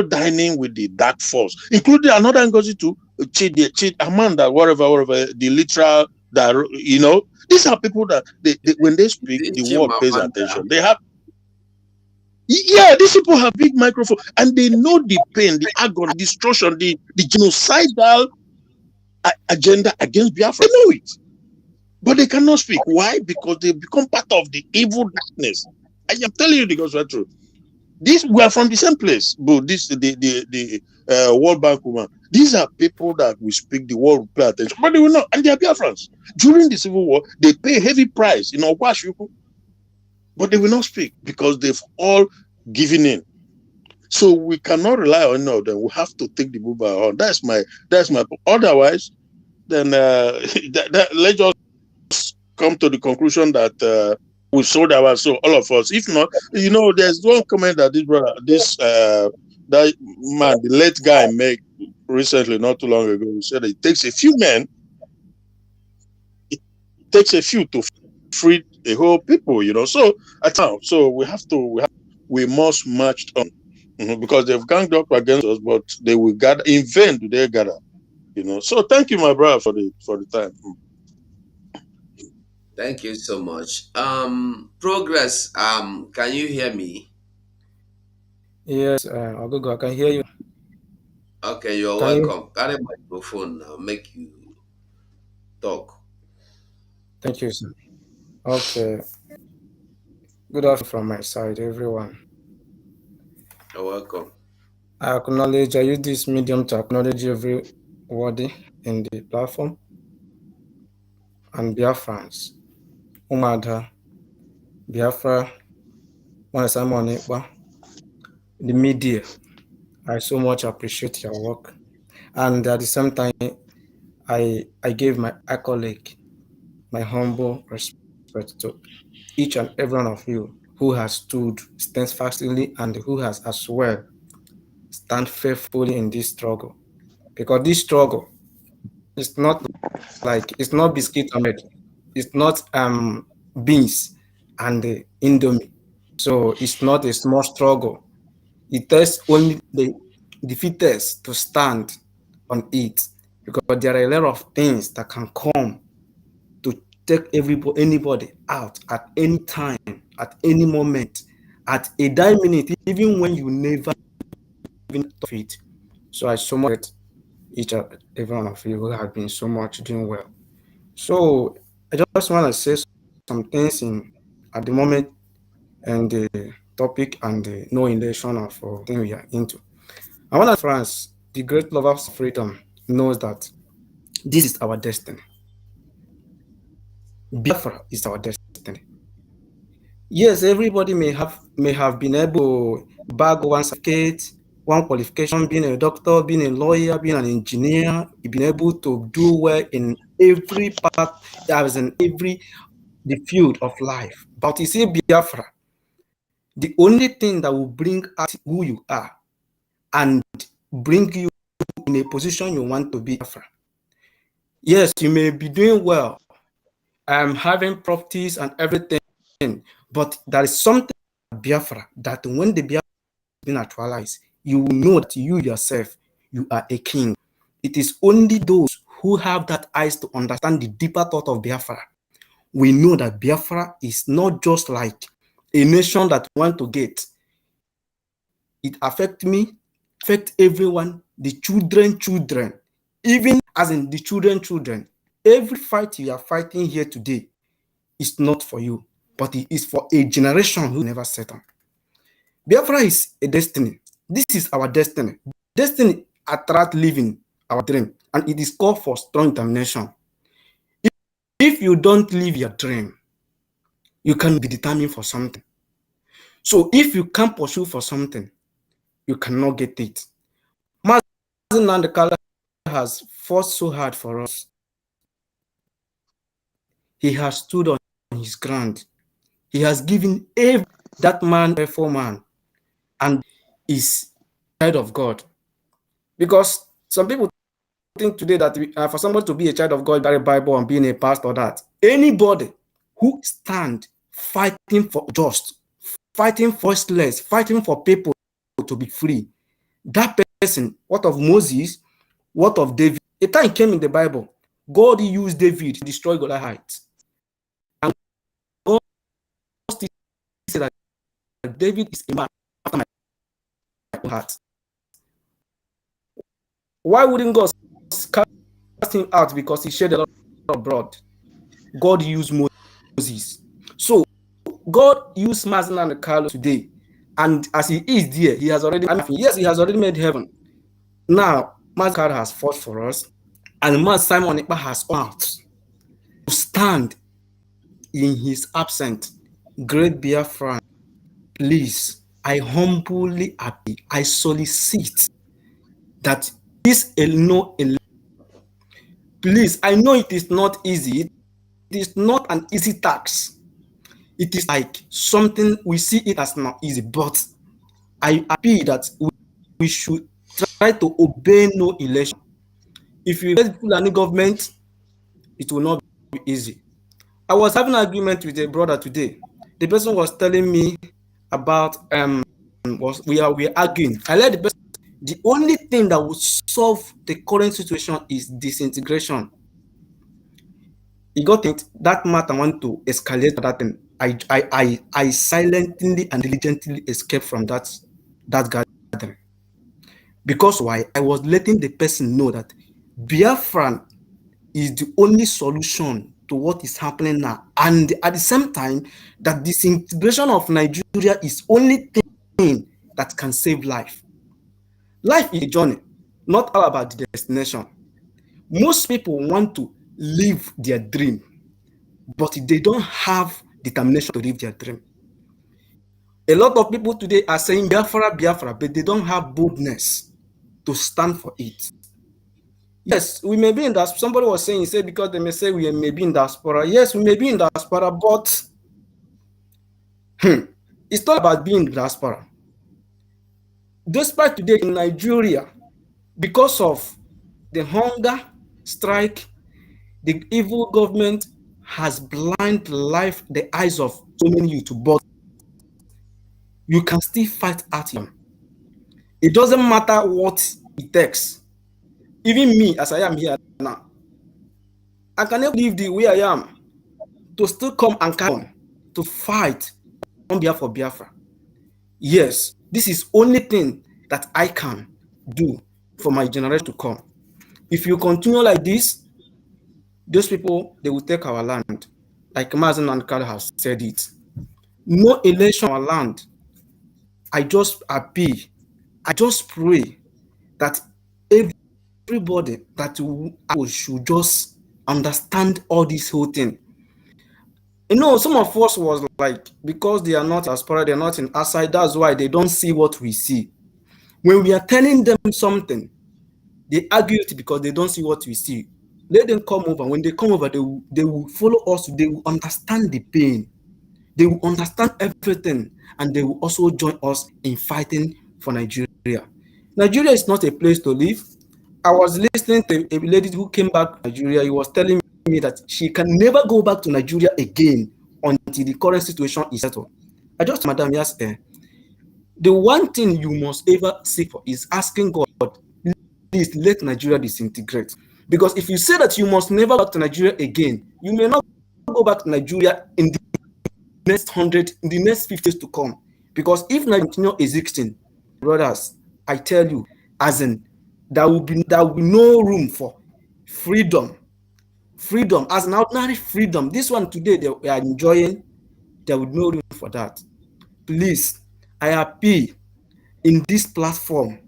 dining with the dark force, including another Ngozi too, cheat Amanda, whatever, the literal that these are people that they when they speak, the world pays attention. They have these people have big microphone and they know the pain, the agony, destruction, the genocidal agenda against Biafra. They know it. But they cannot speak. Why? Because they become part of the evil darkness. I am telling you the gospel truth. We are from the same place, but the World Bank woman. These are people that we speak, the world will pay attention, but they will not. And they are Biafrans. During the Civil War, they pay a heavy price in Ogwashuku, but they will not speak because they've all given in. So we cannot rely on them. We have to take the bull by horn. That's my. Otherwise, then let's just come to the conclusion that we sold our soul, all of us. If not, there's one comment that that man, the late guy, made recently, not too long ago. He said it takes a few men, it takes a few to free the whole people. So we must march on, because they've ganged up against us, but they will gather in vain. Do they gather? So thank you, my brother, for the time. Thank you so much. Progress. Can you hear me? Yes, Ogogo, I can hear you. Okay, you're Can you? welcome. Carry microphone now. Make you talk. Thank you, sir. Okay. Good afternoon from my side, everyone. You're welcome. I use this medium to acknowledge everybody in the platform and Biafrans. Umada, Biafra, Simon the media. I so much appreciate your work. And at the same time, I gave my accolade, my humble respect respect to each and every one of you who has stood steadfastly and who has as well stand faithfully in this struggle. Because this struggle is not like it's not biscuit and bread, it's not beans and indomie. So it's not a small struggle. It takes only the fittest to stand on it, because there are a lot of things that can come to take anybody out at any time, at any moment, at a dime minute, even when you never even thought of it. So I so much each and every one of you who have been so much doing well. So I just want to say some things in at the moment and the topic and the no relation of thing we are into. I want to France, the great lover of freedom, knows that this is our destiny. Biafra is our destiny. Yes, everybody may have been able to bag one certificate, one qualification, being a doctor, being a lawyer, being an engineer, being able to do well in every part, as in every the field of life. But you see, Biafra, the only thing that will bring out who you are and bring you in a position you want to be Biafra. Yes, you may be doing well, having properties and everything, but there is something Biafra that when the Biafra is being actualized, you will know that you yourself, you are a king. It is only those who have that eyes to understand the deeper thought of Biafra. We know that Biafra is not just like a nation that want to get. It affects me, affect everyone, the children, even as in the children. Every fight you are fighting here today is not for you, but it is for a generation who never settle. Biafra is a destiny. This is our destiny. Destiny attract living our dream, and it is called for strong determination. If you don't live your dream, you can be determined for something. So if you can't pursue for something, you cannot get it. Mazi Nnamdi Kanu has fought so hard for us. He has stood on his ground. He has given every that man, faithful man, and is child of God. Because some people think today that for somebody to be a child of God, by the Bible and being a pastor, that anybody who stand fighting for just, fighting for less, fighting for people to be free, that person, what of Moses, what of David? A time came in the Bible, God used David to destroy Goliath. And God still said that David is a man after my own heart. Why wouldn't God cast him out? Because he shed a lot of blood. God used Moses. So God used Mazi Nnamdi Kanu today. And as he is there, he has already, yes, he has already made heaven. Now, Mazi Kanu has fought for us. And Mazi Simon Ekpa has come out to stand in his absence. Great Biafra, please, I humbly appeal, I solicit that this no, please, I know it is not easy. It is not an easy task. It is like something we see it as not easy, but I appeal that we should try to obey no election. If you get Fulani government, it will not be easy. I was having an argument with a brother today. The person was telling me about we are arguing. I let the person. The only thing that would solve the current situation is disintegration. He got it. That matter want to escalate that thing. I silently and diligently escaped from that gathering. Because why? I was letting the person know that Biafran is the only solution to what is happening now. And at the same time, that disintegration of Nigeria is only thing that can save life. Life is a journey, not all about the destination. Most people want to live their dream, but they don't have determination to live their dream. A lot of people today are saying Biafra, Biafra, but they don't have boldness to stand for it. Yes, we may be in diaspora. Somebody was saying, he said, because they may say we may be in diaspora. Yes, we may be in diaspora, but it's not about being in diaspora. Despite today in Nigeria, because of the hunger strike, the evil government has blinded the eyes of so many youth, but you can still fight at him. It doesn't matter what it takes. Even me, as I am here now, I can never leave the way I am to still come and carry on to fight on behalf of Biafra. Yes, this is only thing that I can do for my generation to come. If you continue like this, those people, they will take our land. Like Mazen Nankal has said it. No election on our land. I just appeal, I just pray that everybody that should just understand all this whole thing. You know, some of us was like, because they are not aspirant, they're not in outside, that's why they don't see what we see. When we are telling them something, they argue it because they don't see what we see. Let them come over. When they come over, they will follow us. They will understand the pain. They will understand everything, and they will also join us in fighting for Nigeria. Nigeria is not a place to live. I was listening to a lady who came back to Nigeria. He was telling me that she can never go back to Nigeria again until the current situation is settled. I just, madam, yes, the one thing you must ever seek for is asking God, please let Nigeria disintegrate. Because if you say that you must never go back to Nigeria again, you may not go back to Nigeria in the next 100, in the next 50 years to come. Because if Nigeria continue existing, brothers, I tell you, as in, there will be no room for freedom. Freedom, as an ordinary freedom. This one today they are enjoying, there will be no room for that. Please, I appeal in this platform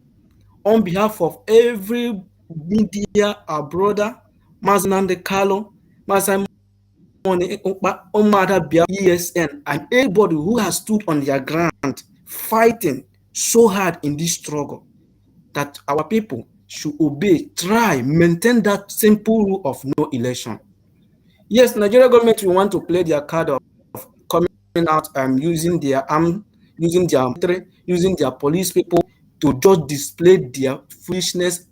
on behalf of every media, our brother, Mazinande Kalo, Mazimone Omada Bia, ESN, and everybody who has stood on their ground fighting so hard in this struggle, that our people should obey, try, maintain that simple rule of no election. Yes, Nigeria government will want to play their card of coming out and using their arm, using their military, using their police people to just display their foolishness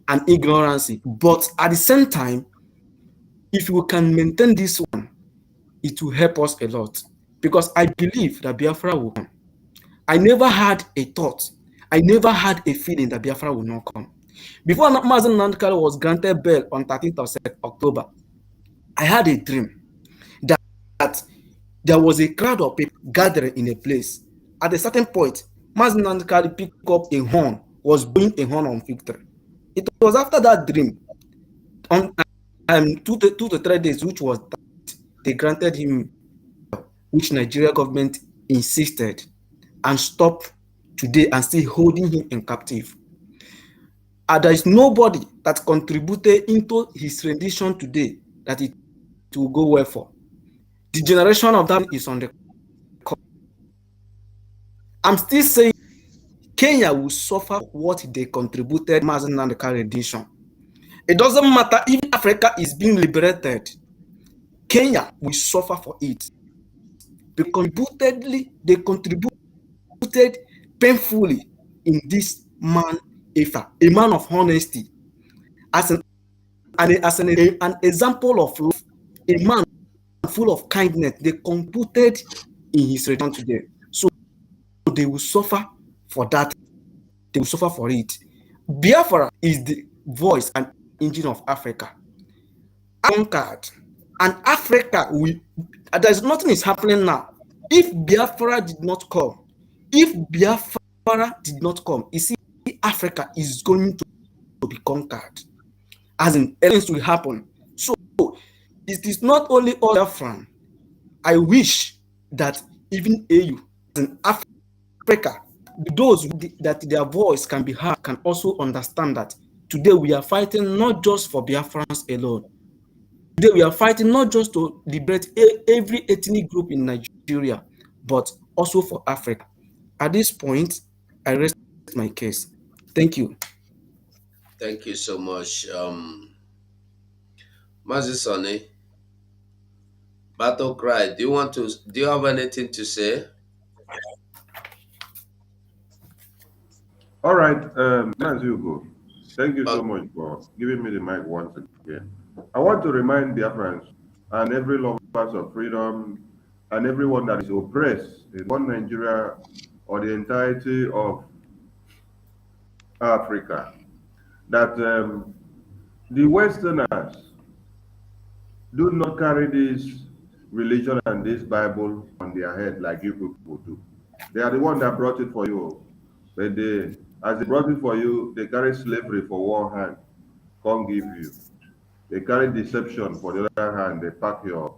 and ignorance. But at the same time, if we can maintain this one, it will help us a lot. Because I believe that Biafra will come. I never had a thought, I never had a feeling that Biafra will not come. Before Mazen Nankala was granted bail on 13th of October, I had a dream that there was a crowd of people gathering in a place. At a certain point, Mazen Nankala picked up a horn, was blowing a horn on victory. It was after that dream, on 2 to 3 days, which was that they granted him, which Nigeria government insisted and stopped today and still holding him in captive. And there is nobody that contributed into his rendition today that it will go well for. The generation of that is on the call. I'm still saying Kenya will suffer what they contributed Mazen and the rendition. It doesn't matter if Africa is being liberated, Kenya will suffer for it. They contributed painfully in this man, Efa, a man of honesty, as an example of love, a man full of kindness. They contributed in his return today. So they will suffer for that. They will suffer for it. Biafra is the voice and engine of Africa. Conquered. And Africa will, there's nothing is happening now. If Biafra did not come, you see, Africa is going to be conquered. As in, things will happen. So it is not only all Biafran. I wish that even AU in Africa, those that their voice can be heard, can also understand that today we are fighting not just for Biafrans alone. Today we are fighting not just to liberate every ethnic group in Nigeria, but also for Africa. At this point, I rest my case. Thank you. Thank you so much. Mazi Sonny, Battle Cry, do you have anything to say? All right, Mazi Ugo, thank you so Okay. much for giving me the mic once again. I want to remind Biafrans and every lovers of freedom and everyone that is oppressed in one Nigeria or the entirety of Africa that the Westerners do not carry this religion and this Bible on their head like you people do. They are the one that brought it for you. But as they brought it for you, they carry slavery for one hand, can't give you. They carry deception for the other hand, they pack your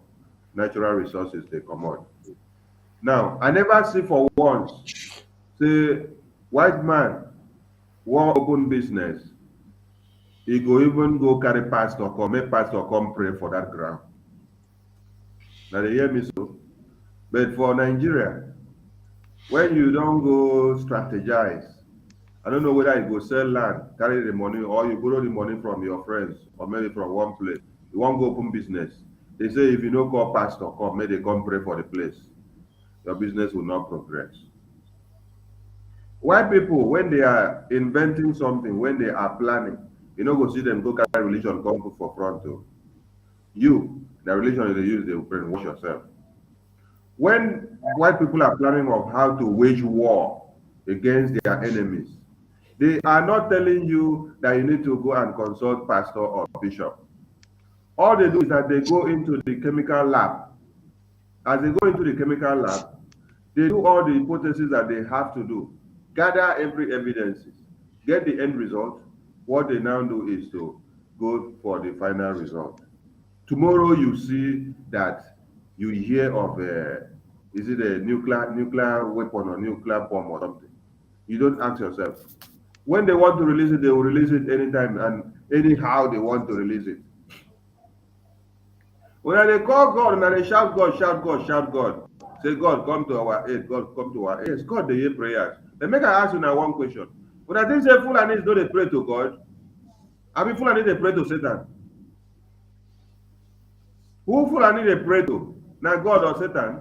natural resources, they come on. Now, I never see for once, say, white man want open business, he go even go carry pastor, come, make pastor come pray for that ground. Now they hear me so. But for Nigeria, when you don't go strategize, I don't know whether you go sell land, carry the money, or you borrow the money from your friends, or maybe from one place. You want go open business. They say if you no call pastor, come, may they come pray for the place. Your business will not progress. White people, when they are inventing something, when they are planning, you know, go see them go carry religion, come put for front too. You, the religion they use, they will brainwash yourself. When white people are planning of how to wage war against their enemies, they are not telling you that you need to go and consult pastor or bishop. All they do is that they go into the chemical lab. As they go into the chemical lab, they do all the hypotheses that they have to do, gather every evidences, get the end result. What they now do is to go for the final result. Tomorrow you see that you hear of is it a nuclear weapon or nuclear bomb or something? You don't ask yourself. When they want to release it, they will release it anytime and anyhow they want to release it. When they call God and they shout God, shout God, shout God. Say, God, come to our aid. God, come to our aid. Yes, God, they hear prayers. Then make I ask you now one question. When I think say Fulanis don't they pray to God? I mean Fulani they pray to Satan. Who Fulani they pray to? Now God or Satan?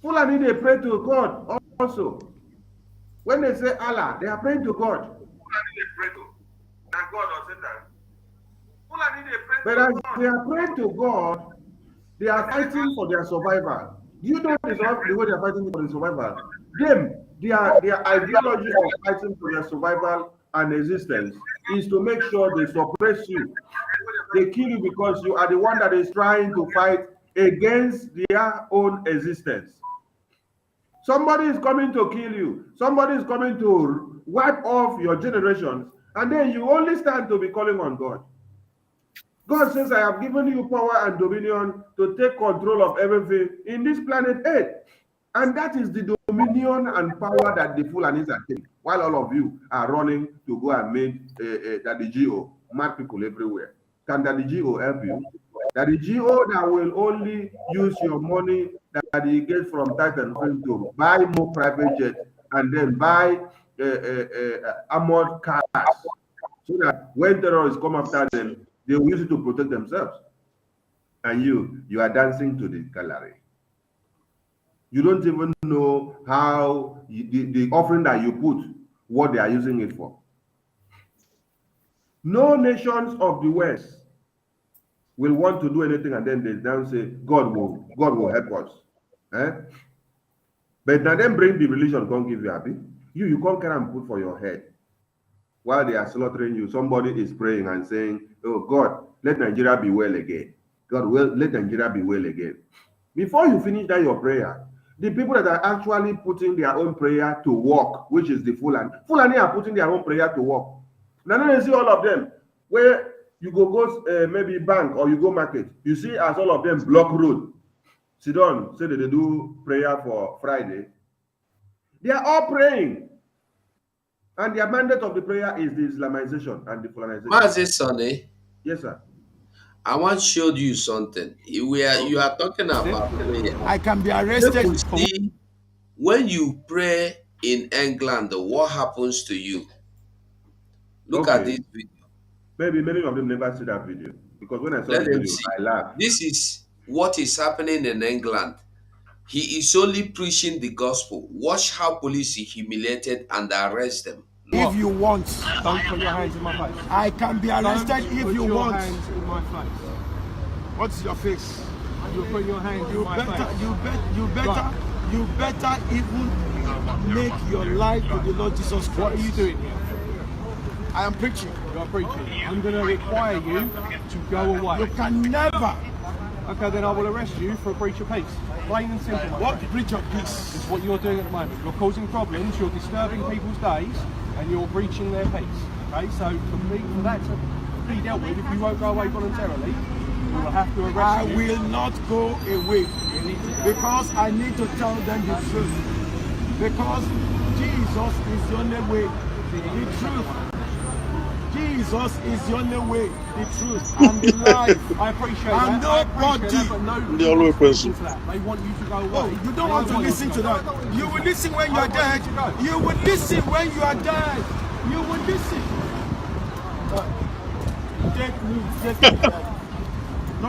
Fulani they pray to God also. When they say Allah, they are praying to God. Fulani they pray to? Now God or Satan? Fulani they pray but as God. They are praying to God, they are fighting for their survival. Do you know the way they are fighting for the survival? Their ideology of fighting for their survival and existence is to make sure they suppress you. They kill you because you are the one that is trying to fight against their own existence. Somebody is coming to kill you. Somebody is coming to wipe off your generations. And then you only stand to be calling on God. God says, I have given you power and dominion to take control of everything in this planet Earth. And that is the dominion and power that the Fulanis are taking, while all of you are running to go and make the GO, mad people everywhere. Can the GO help you? That the GO that will only use your money that you get from Titan Film to buy more private jets and then buy armored cars so that when terrorists come after them, they will use it to protect themselves. And you are dancing to the gallery. You don't even know how the offering that you put, what they are using it for. No nations of the West will want to do anything and then they now say, God will help us. Eh? But now then bring the religion, can't give you happy. You can't carry and put for your head. While they are slaughtering you, somebody is praying and saying, oh God, let Nigeria be well again. God, let Nigeria be well again. Before you finish that your prayer, the people that are actually putting their own prayer to work, which is the Fulani are putting their own prayer to work. Now you see all of them, where you go maybe bank or you go market, you see as all of them block road. Sit down, say that they do prayer for Friday. They are all praying. And the mandate of the prayer is the Islamization and the Fulanization. Mazi Sonny, Yes, sir. I want to show you something. You are talking about prayer. I can be arrested People for see when you pray in England, what happens to you? Look at Okay. this video. Maybe many of them never see that video because when I saw Let the them video, see. I laughed. This is what is happening in England. He is only preaching the gospel. Watch how police humiliated and arrest them. If you want, don't put your hands in my face. I can be arrested if you want. Hands in my face. What's your face? You're putting your hands in my face. You better even make your life to the Lord Jesus Christ. What are you doing here? I am preaching. You are preaching. I'm going to require you to go away. You can never. Okay, then I will arrest you for a breach of peace. Plain and simple. What breach of peace? It's what you're doing at the moment. You're causing problems, you're disturbing people's days, and you're breaching their peace. Okay, so for that to be dealt with, if you won't go away voluntarily, we will have to arrest you. I will not go away because I need to tell them the truth. Because Jesus is the only way, the truth. Jesus is the only way, the truth, and the life. I appreciate that. And nobody. They always question. They want you to go away. Oh, you don't want to listen to that. You will listen when you are dead. You will listen when you are dead. You will listen. Take me. No.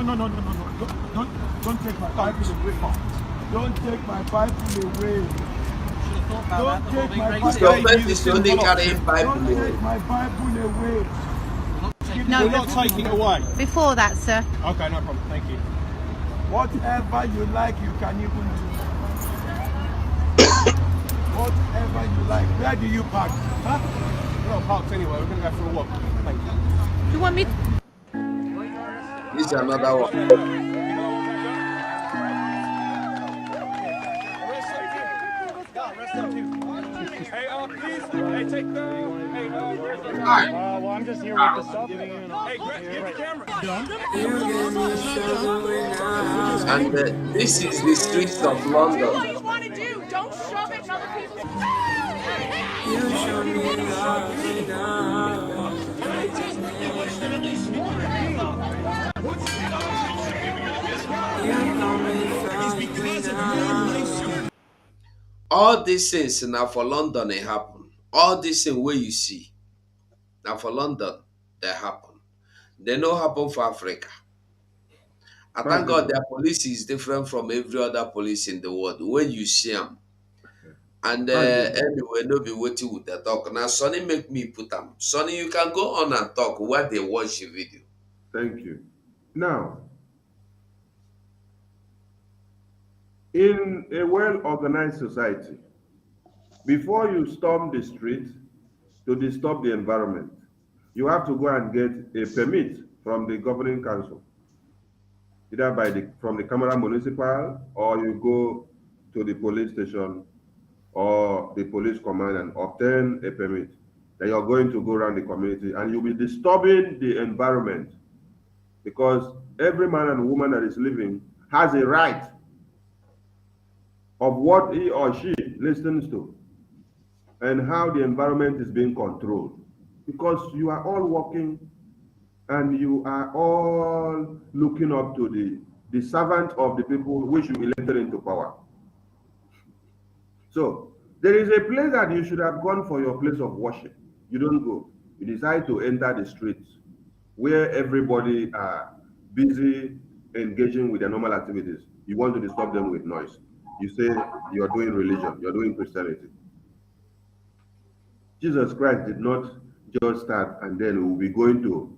Don't take my Bible away. Don't take my Bible away. Don't take my Bible away. Don't take my Bible away. No, we're not taking it away. Before that, sir. Okay, no problem. Thank you. Whatever you like, you can even do. Whatever you like. Where do you park? Huh? We're not parked anyway. We're going to go for a walk. Thank you. Do you want me? This is another one. Well, I'm just here with the stuff. And this is the streets of London. Do what you want to do. Don't shove it in other people's. All these things now for London they happen. All these things where you see now for London they happen. They don't happen for Africa. I thank God their police is different from every other police in the world. When you see them, and anyway, no be waiting with the talk. Now, Sonny make me put them. Sonny, you can go on and talk while they watch the video. Thank you. Now, in a well-organized society, before you storm the street to disturb the environment, you have to go and get a permit from the governing council, either from the Camera Municipal, or you go to the police station or the police command and obtain a permit. Then you're going to go around the community and you'll be disturbing the environment, because every man and woman that is living has a right of what he or she listens to and how the environment is being controlled, because you are all working and you are all looking up to the servant of the people which you elected into power. So there is a place that you should have gone for your place of worship. You don't go. You decide to enter the streets where everybody are busy engaging with their normal activities. You want to disturb them with noise. You say you're doing religion, you're doing Christianity. Jesus Christ did not just start and then we'll be going to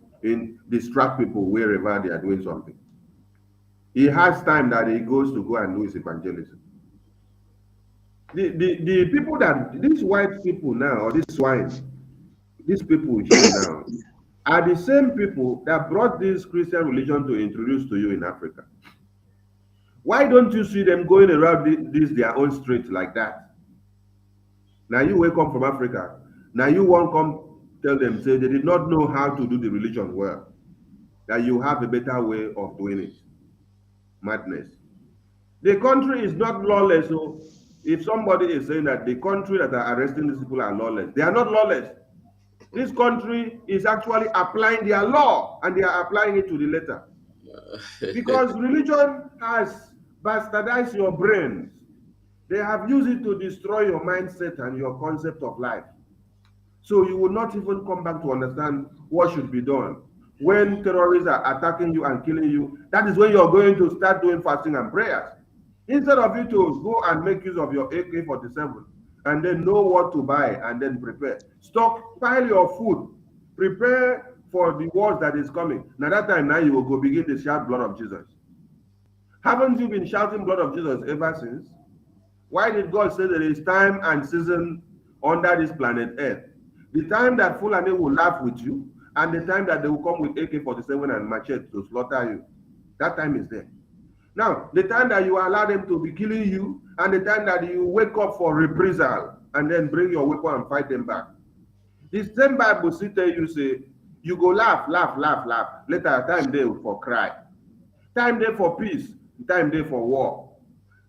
distract people wherever they are doing something. He has time that he goes to go and do his evangelism. The people that, these white people now, or these swine, these people here now, are the same people that brought this Christian religion to introduce to you in Africa. Why don't you see them going around their own streets like that? Now you will come from Africa. Now you won't come tell them, say they did not know how to do the religion well. That you have a better way of doing it. Madness. The country is not lawless. So if somebody is saying that the country that are arresting these people are lawless, they are not lawless. This country is actually applying their law and they are applying it to the letter. Because religion has bastardized your brains. They have used it to destroy your mindset and your concept of life. So you will not even come back to understand what should be done. When terrorists are attacking you and killing you, that is when you're going to start doing fasting and prayers. Instead of you to go and make use of your AK-47 and then know what to buy and then prepare. Stockpile your food. Prepare for the wars that is coming. Now that time now you will go begin to shout blood of Jesus. Haven't you been shouting blood of Jesus ever since? Why did God say there is time and season under this planet Earth? The time that Fulani will laugh with you and the time that they will come with AK-47 and machete to slaughter you. That time is there. Now, the time that you allow them to be killing you and the time that you wake up for reprisal and then bring your weapon and fight them back. The same Bible still tell you, say, you go laugh, laugh, laugh, laugh. Later, time there for cry. Time there for peace. Time there for war.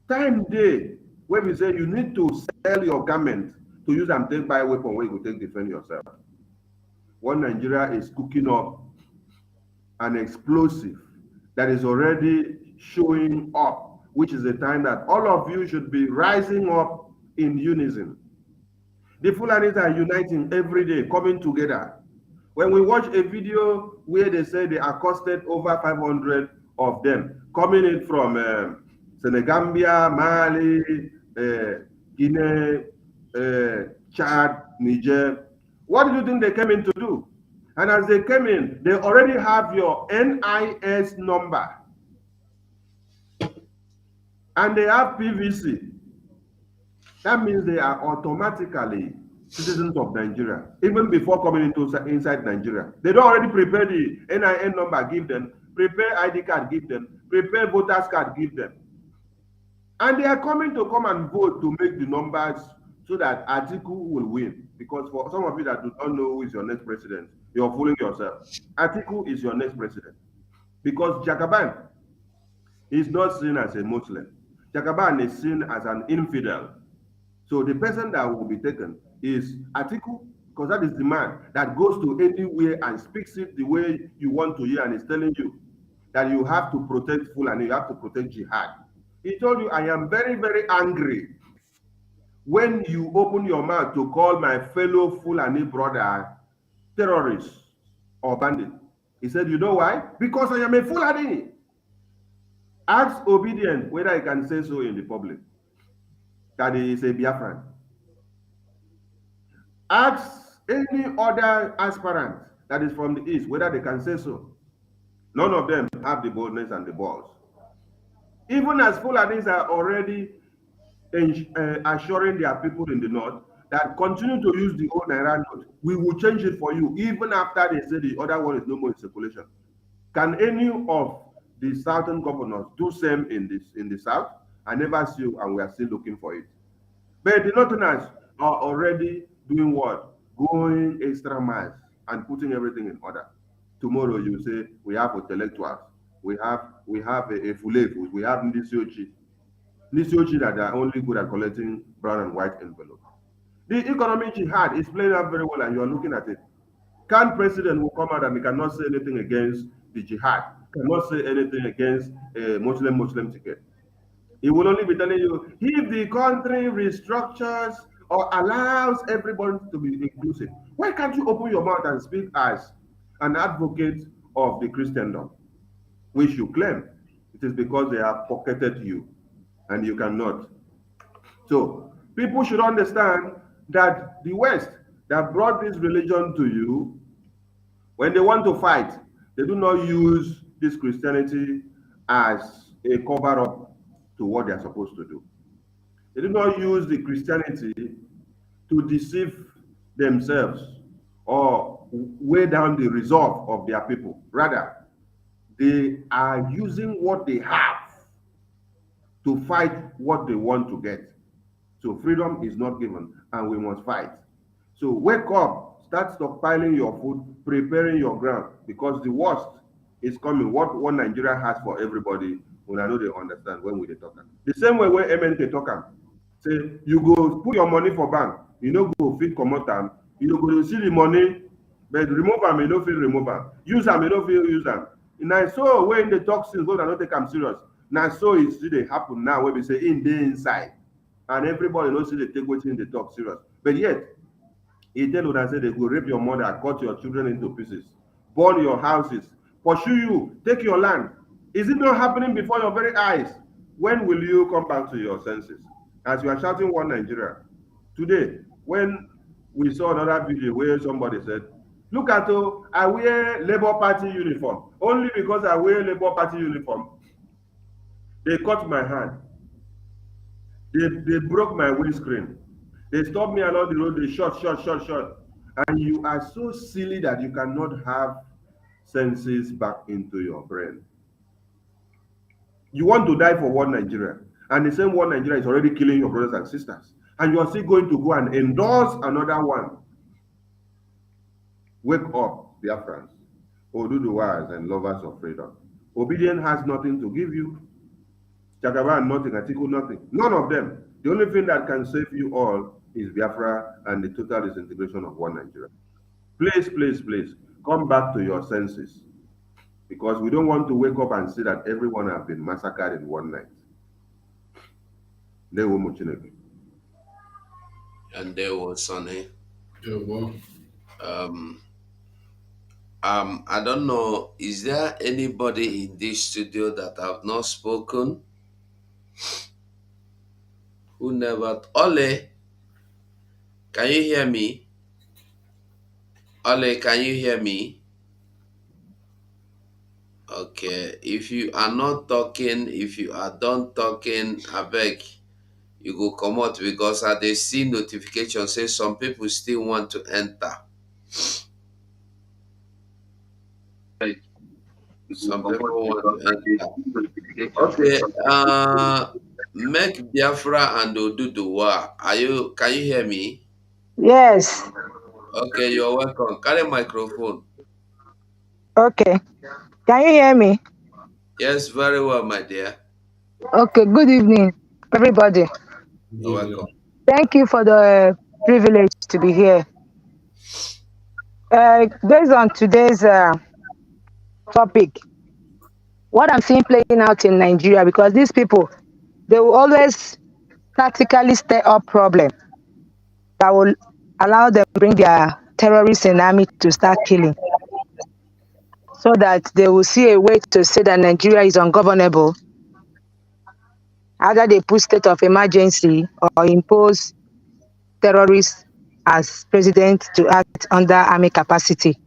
Time there where we say you need to sell your garment to use and take buy a weapon where you go take defend yourself. One Nigeria is cooking up an explosive that is already showing up, which is the time that all of you should be rising up in unison. The Fulanis are uniting every day, coming together. When we watch a video where they say they accosted over 500 of them, coming in from Senegambia, Mali, Guinea, Chad, Niger, what do you think they came in to do? And as they came in, they already have your NIS number. And they have PVC. That means they are automatically citizens of Nigeria, even before coming into inside Nigeria. They don't already prepare the NIN number, give them, prepare ID card, give them, prepare voters card, give them. And they are coming to come and vote to make the numbers so that Atiku will win. Because for some of you that do not know who is your next president, you're fooling yourself. Atiku is your next president. Because Jakaban is not seen as a Muslim. Jakaban is seen as an infidel. So the person that will be taken is Atiku, because that is the man that goes to anywhere and speaks it the way you want to hear and is telling you that you have to protect Fulani, you have to protect Jihad. He told you, I am very, very angry when you open your mouth to call my fellow Fulani brother terrorist or bandit. He said, you know why? Because I am a Fulani. Ask Obedient whether he can say so in the public, that he is a Biafran. Ask any other aspirant that is from the East whether they can say so. None of them have the boldness and the balls. Even as Fulanis are already assuring their people in the North that continue to use the old Naira note, we will change it for you, even after they say the other one is no more in circulation. Can any of the southern governors do same in the South? I never see you, and we are still looking for it. But the Northerners are already doing what? Going extra miles and putting everything in order. Tomorrow you say we have intellectuals, we have a Fulefu, we have Nisiochi that are only good at collecting brown and white envelopes. The economic jihad is playing out very well, and you are looking at it. Can president will come out and he cannot say anything against the jihad, cannot say anything against a Muslim ticket. He will only be telling you, if the country restructures or allows everybody to be inclusive, why can't you open your mouth and speak as an advocate of the Christendom, which you claim? It is because they have pocketed you and you cannot. So people should understand that the West that brought this religion to you, when they want to fight, they do not use this Christianity as a cover-up to what they are supposed to do. They do not use the Christianity to deceive themselves or weigh down the resolve of their people. Rather, they are using what they have to fight what they want to get. So freedom is not given, and we must fight. So wake up, start stockpiling your food, preparing your ground, because the worst is coming. What one Nigeria has for everybody, when I know they understand when we talk. The same way when MNK talk, say you go put your money for bank, you know go fit comot am, you know go see the money, but remove am, you no fit remove am, use am, you no fit use am. Now so when the talk since God not take am serious. Now so it still dey happen now when we say in dey inside, and everybody knows they take wetin they talk serious. But yet He tell una say they go rape your mother, cut your children into pieces, burn your houses, pursue you, take your land. Is it not happening before your very eyes? When will you come back to your senses? As you are shouting one Nigeria. Today, when we saw another video where somebody said, look at I wear Labour Party uniform. Only because I wear Labour Party uniform, they cut my hand. They broke my windscreen. They stopped me along the road. They shot. And you are so silly that you cannot have senses back into your brain. You want to die for one Nigeria, and the same one Nigeria is already killing your brothers and sisters, and you are still going to go and endorse another one. Wake up, Biafrans, Oduduwas and lovers of freedom. Obedience has nothing to give you. Jagaban nothing, Atiku nothing. None of them. The only thing that can save you all is Biafra and the total disintegration of one Nigeria. Please, come back to your senses. Because we don't want to wake up and see that everyone has been massacred in one night. And there was Sonny. I don't know, is there anybody in this studio that have not spoken? Who never? Ole, can you hear me? Ole, can you hear me? Okay, if you are not talking, if you are done talking, I beg you go come out, because I dey see notification say some people still want to enter. Some people want to enter. Okay, make Biafra and Oduduwa. Can you hear me? Yes. Okay, you're welcome. Carry microphone. Okay. Can you hear me? Yes, very well, my dear. Okay. Good evening, everybody. You're welcome. Thank you for the privilege to be here. Based on today's topic, what I'm seeing playing out in Nigeria, because these people, they will always tactically stir up problem that will allow them to bring their terrorists and army to start killing, so that they will see a way to say that Nigeria is ungovernable. Either they put state of emergency or impose terrorists as president to act under army capacity.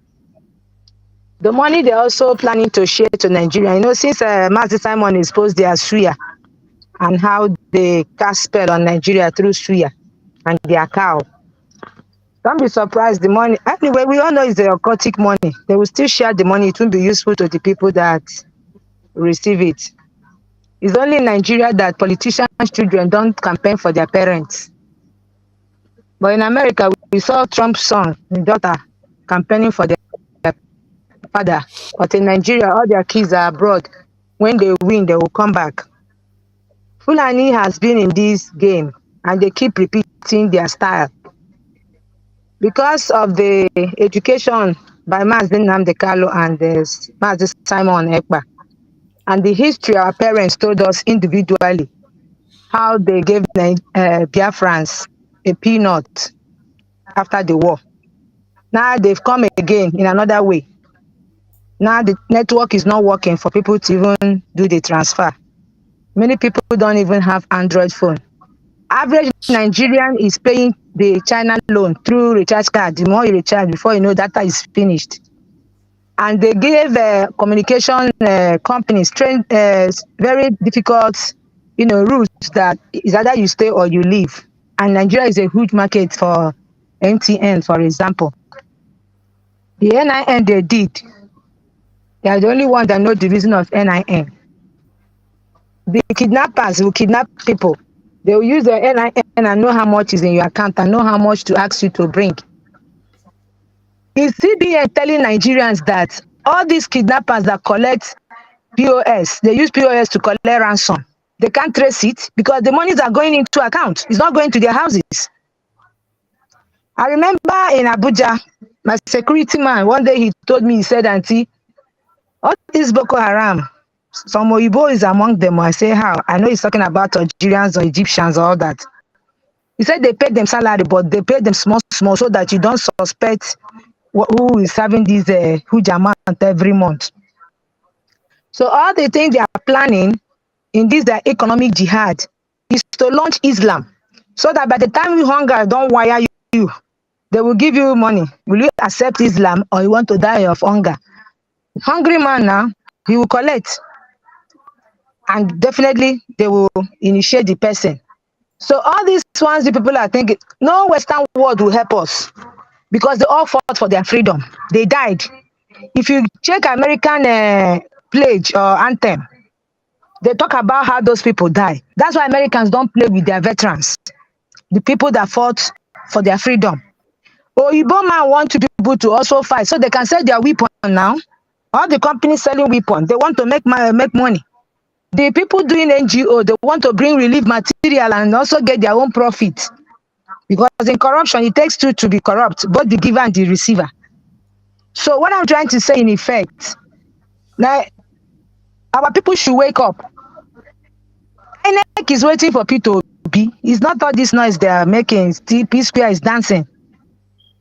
The money they're also planning to share to Nigeria, since Mazi Simon exposed their suya and how they cast spell on Nigeria through suya and their cow. Don't be surprised, the money, anyway, we all know it's the occultic money. They will still share the money. It won't be useful to the people that receive it. It's only in Nigeria that politicians' children don't campaign for their parents. But in America, we saw Trump's son and daughter campaigning for their father. But in Nigeria, all their kids are abroad. When they win, they will come back. Fulani has been in this game, and they keep repeating their style. Because of the education by Mazi NNAMDI and Mazi Simon Ekpa, and the history our parents told us individually, how they gave Biafrans a peanut after the war. Now they've come again in another way. Now the network is not working for people to even do the transfer. Many people don't even have Android phone. Average Nigerian is paying the China loan through recharge card. The more you recharge, before you know, data is finished. And they gave communication companies very difficult, rules that is either you stay or you leave. And Nigeria is a huge market for MTN, for example. The NIN they did, they are the only one that know the reason of NIN. The kidnappers will kidnap people. They will use the NIN and know how much is in your account and know how much to ask you to bring. Is CBN telling Nigerians that all these kidnappers that collect POS, they use POS to collect ransom? They can't trace it because the monies are going into account. It's not going to their houses. I remember in Abuja, my security man, one day he told me, he said, Auntie, all this Boko Haram, some Oyibo is among them. I say, how? I know he's talking about Algerians or Egyptians or all that. He said they paid them salary, but they paid them small, small, so that you don't suspect who is having this huge amount every month. So all the things they are planning in this their economic jihad is to launch Islam, so that by the time you hunger don't wire you, they will give you money. Will you accept Islam or you want to die of hunger? Hungry man now, he will collect, and definitely they will initiate the person. So all these ones, the people are thinking, no Western world will help us because they all fought for their freedom. They died. If you check American pledge or anthem, they talk about how those people die. That's why Americans don't play with their veterans, the people that fought for their freedom. Oyibo man want to people to also fight so they can sell their weapon now. All the companies selling weapons, they want to make money. The people doing NGO, they want to bring relief material and also get their own profit. Because in corruption, it takes two to be corrupt, both the giver and the receiver. So what I'm trying to say in effect, now our people should wake up. INEC is waiting for P2B. It's not all this noise they are making. P Square is dancing.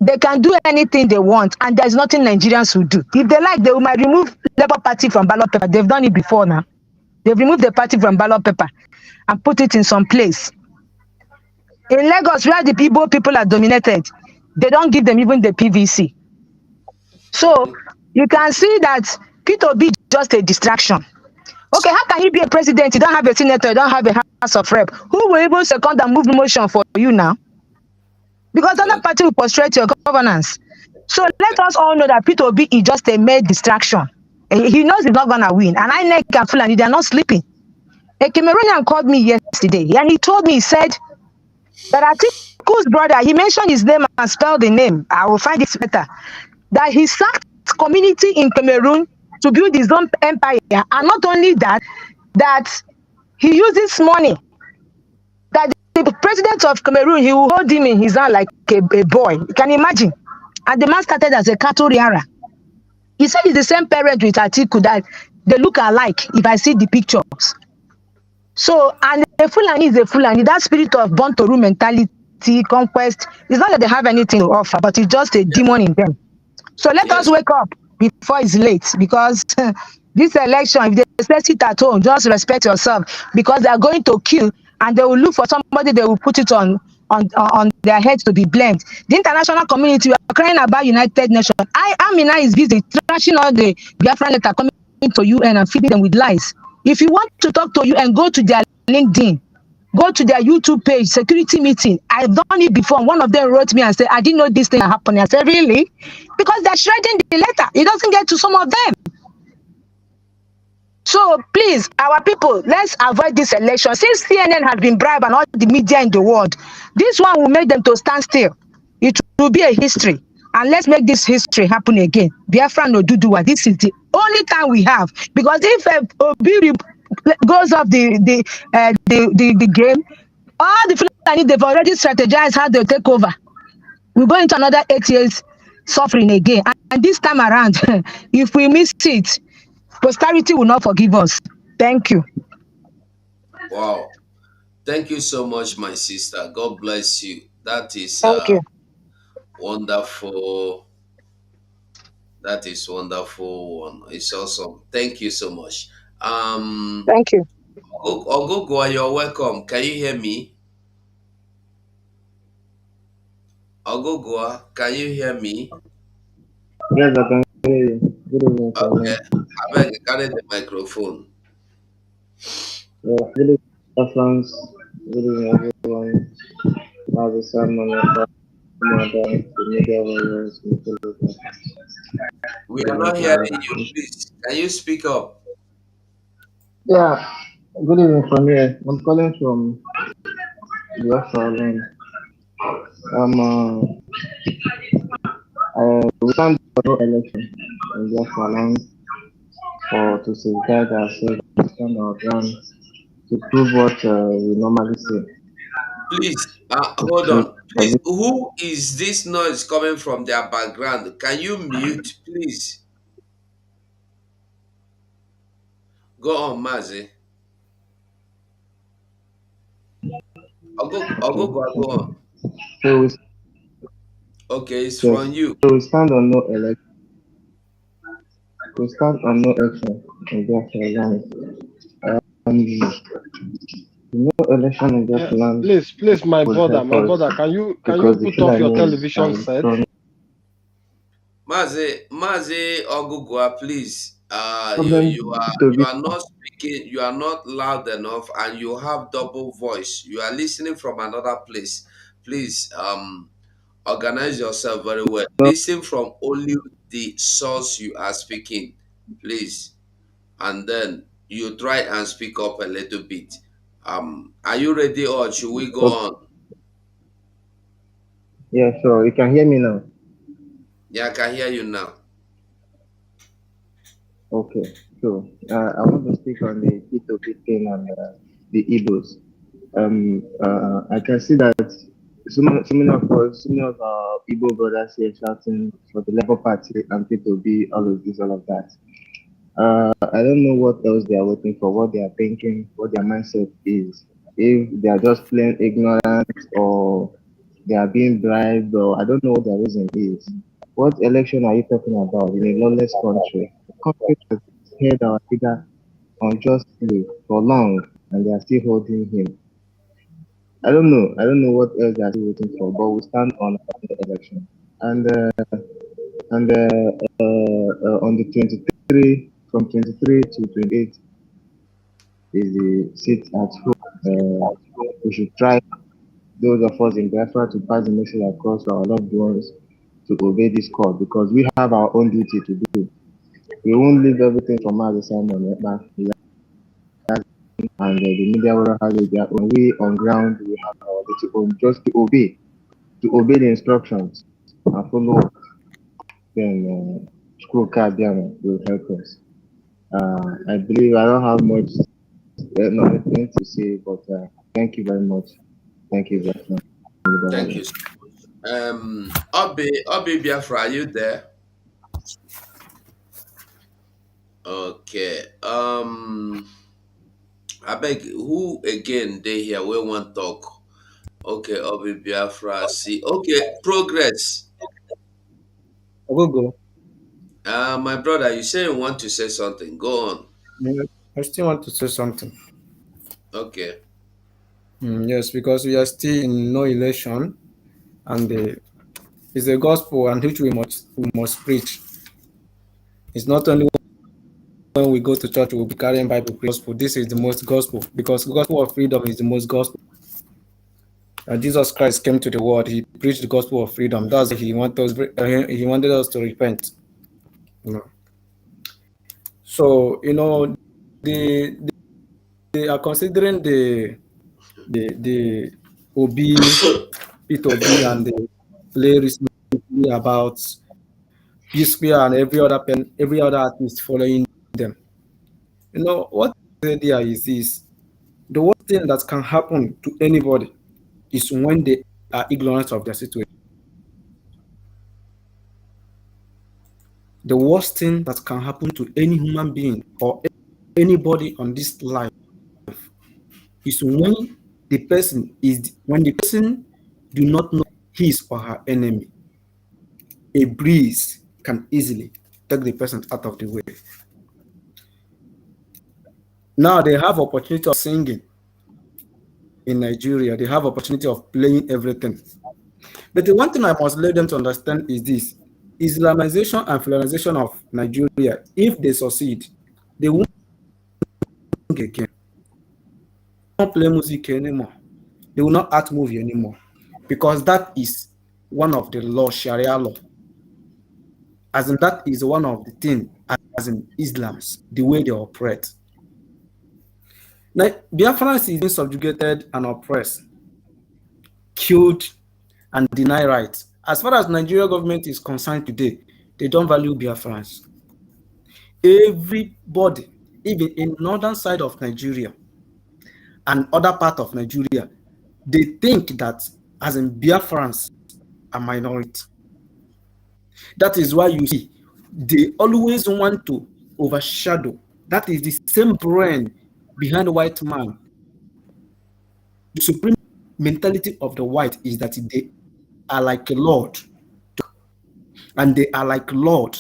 They can do anything they want, and there's nothing Nigerians will do. If they like, might remove Labour Party from ballot paper. They've done it before now. They've removed the party from ballot paper and put it in some place. In Lagos, where the people are dominated, they don't give them even the PVC. So you can see that P2B is just a distraction. Okay, how can he be a president? You don't have a senator, you don't have a house of rep. Who will even second and move motion for you now? Because other party will frustrate your governance. So let us all know that P2B is just a mere distraction. He knows he's not gonna win. And I and Fulani, they are not sleeping. A Cameroonian called me yesterday and he told me, he said that Atiku's brother, he mentioned his name and spelled the name. I will find it better. That he sacked community in Cameroon to build his own empire. And not only that, that he uses money. That the president of Cameroon, he will hold him in his hand like a boy. You can imagine. And the man started as a cattle rearer. He said he's the same parent with Atiku, that they look alike if I see the pictures. So, and a Fulani is a Fulani. That spirit of born to rule mentality, conquest, it's not that they have anything to offer, but it's just a demon in them. So let us wake up before it's late, because this election, if they say sit at home, just respect yourself, because they are going to kill and they will look for somebody, they will put it on their heads to be blamed. The international community, we are crying about United Nations. Amina is busy trashing all the Biafra letter coming to UN and feeding them with lies. If you want to talk to UN, go to their LinkedIn, go to their YouTube page, security meeting. I've done it before. One of them wrote me and said, I didn't know this thing happened. I said, really? Because they're shredding the letter. It doesn't get to some of them. So please, our people, let's avoid this election. Since CNN has been bribed and all the media in the world, this one will make them to stand still. It will be a history. And let's make this history happen again. Biafra no Duduwa. This is the only time we have. Because if Obi goes off the game, all the Fulani, they've already strategized how they'll take over. We'll go into another 8 years suffering again. And this time around, if we miss it, posterity will not forgive us. Thank you. Wow. Thank you so much, my sister. God bless you. That is Thank you. wonderful. That is wonderful one. It's awesome. Thank you so much. Thank you. Ogogo, you're welcome. Can you hear me? Ogogo, can you hear me? Yes, I can hear you. Good evening, Okay. Kanu. I beg you, carry the microphone. Yeah, good evening, friends. Good evening, everyone. As a sermon about the media warriors, We good are evening not to hearing you, everyone. please. Can you speak up? Yeah, good evening from here. I'm calling from Biafra land. We stand for no election in Biafra land for to safeguard ourselves, to stand our ground, to prove what we normally say. Please, hold on. Please, who is this noise coming from their background? Can you mute, please? Go on, Mazi. Go on. So we, Okay, it's yes, from you. so we stand on no election. We stand on no action in Biafra land. No election in Biafra land Please, my would help brother, us can you because the put off your Fulanis television are set? strong. Mazi Ogugua, please. Problem to You be are not speaking. You are not loud enough, and you have double voice. You are listening from another place. Please, organize yourself very well. Listen from only the source you are speaking, please, and then you try and speak up a little bit. Are you ready, or should we go okay. on? Yeah, sure. You can hear me now. Yeah, I can hear you now. Okay, so I want to speak on the P2P thing and the Igbos. I can see that so many of our Igbo brothers here shouting for the Labour Party and P2B, all of this, all of that. I don't know what else they are waiting for, what they are thinking, what their mindset is. If they are just plain ignorant or they are being bribed, or I don't know what their reason is. What election are you talking about in a lawless country? A country that has held our leader unjustly for long and they are still holding him. I don't know. I don't know what else they are still waiting for, but we stand on the election. And on the 23, from 23 to 28 is the seat at home. We should try, those of us in Biafra, to pass the message across to our loved ones to obey this call because we have our own duty to do. We won't leave everything from us Simon and the media will have their own. We on ground, we have our duty own just to obey the instructions and follow. Then school card will help us. I believe I don't have much nothing to say, but thank you very much. Thank you very Thank much. you. Obi Biafra, are you there? Okay. I beg who again they here we want talk. Okay, Obi Biafra. See. Okay, progress. Ogogo, My brother, you say you want to say something. Go on. I still want to say something. Okay. Yes, because we are still in no election, and it's the gospel and which we must preach. It's not only when we go to church we'll be carrying Bible gospel. This is the most gospel because the gospel of freedom is the most gospel. And Jesus Christ came to the world. He preached the gospel of freedom. That's why he wanted us to repent. You know. So they they are considering the OB, P2B, and the play recently about P Square and every other artist following them. What the idea is this: the worst thing that can happen to anybody is when they are ignorant of their situation. The worst thing that can happen to any human being or anybody on this life is when the person do not know his or her enemy. A breeze can easily take the person out of the way. Now they have opportunity of singing in Nigeria. They have opportunity of playing everything. But the one thing I must let them to understand is this: Islamization and Fulanization of Nigeria, if they succeed, they won't again. They won't play music anymore. They will not act movie anymore. Because that is one of the law, Sharia law. As in that is one of the things as in Islam's, the way they operate. Now, Biafrans is being subjugated and oppressed, killed, and denied rights. As far as Nigeria government is concerned today, they don't value Biafrans. Everybody, even in northern side of Nigeria and other part of Nigeria, they think that as in Biafrans are minority. That is why you see they always want to overshadow. That is the same brain behind the white man The supreme mentality of the white is that they are like a lord, and they are like lord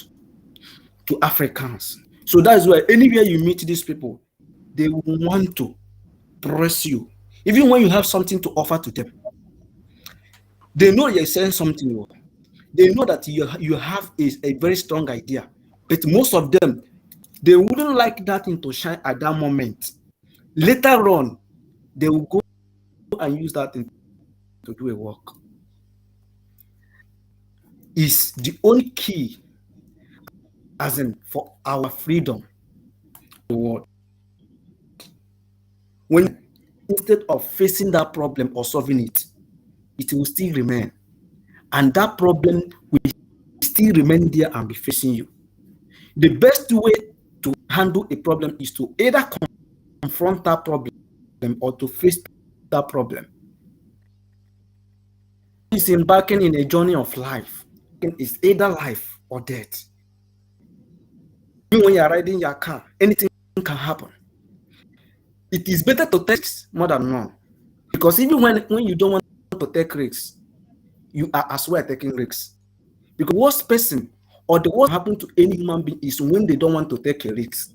to Africans. So that's why anywhere you meet these people, they will want to press you, even when you have something to offer to them. They know you're saying something. They know that you have a very strong idea, but most of them, they wouldn't like that thing to shine at that moment. Later on, they will go and use that thing to do a work. Is the only key, as in for our freedom, the world. When instead of facing that problem or solving it, it will still remain, and that problem will still remain there and be facing you. The best way to handle a problem is to either confront that problem or to face that problem. It's embarking in a journey of life. It's either life or death. Even when you're riding your car, anything can happen. It is better to take more than none. Because even when you don't want to take risks, you are as well taking risks. Because the worst person or the worst happen to any human being is when they don't want to take a risk.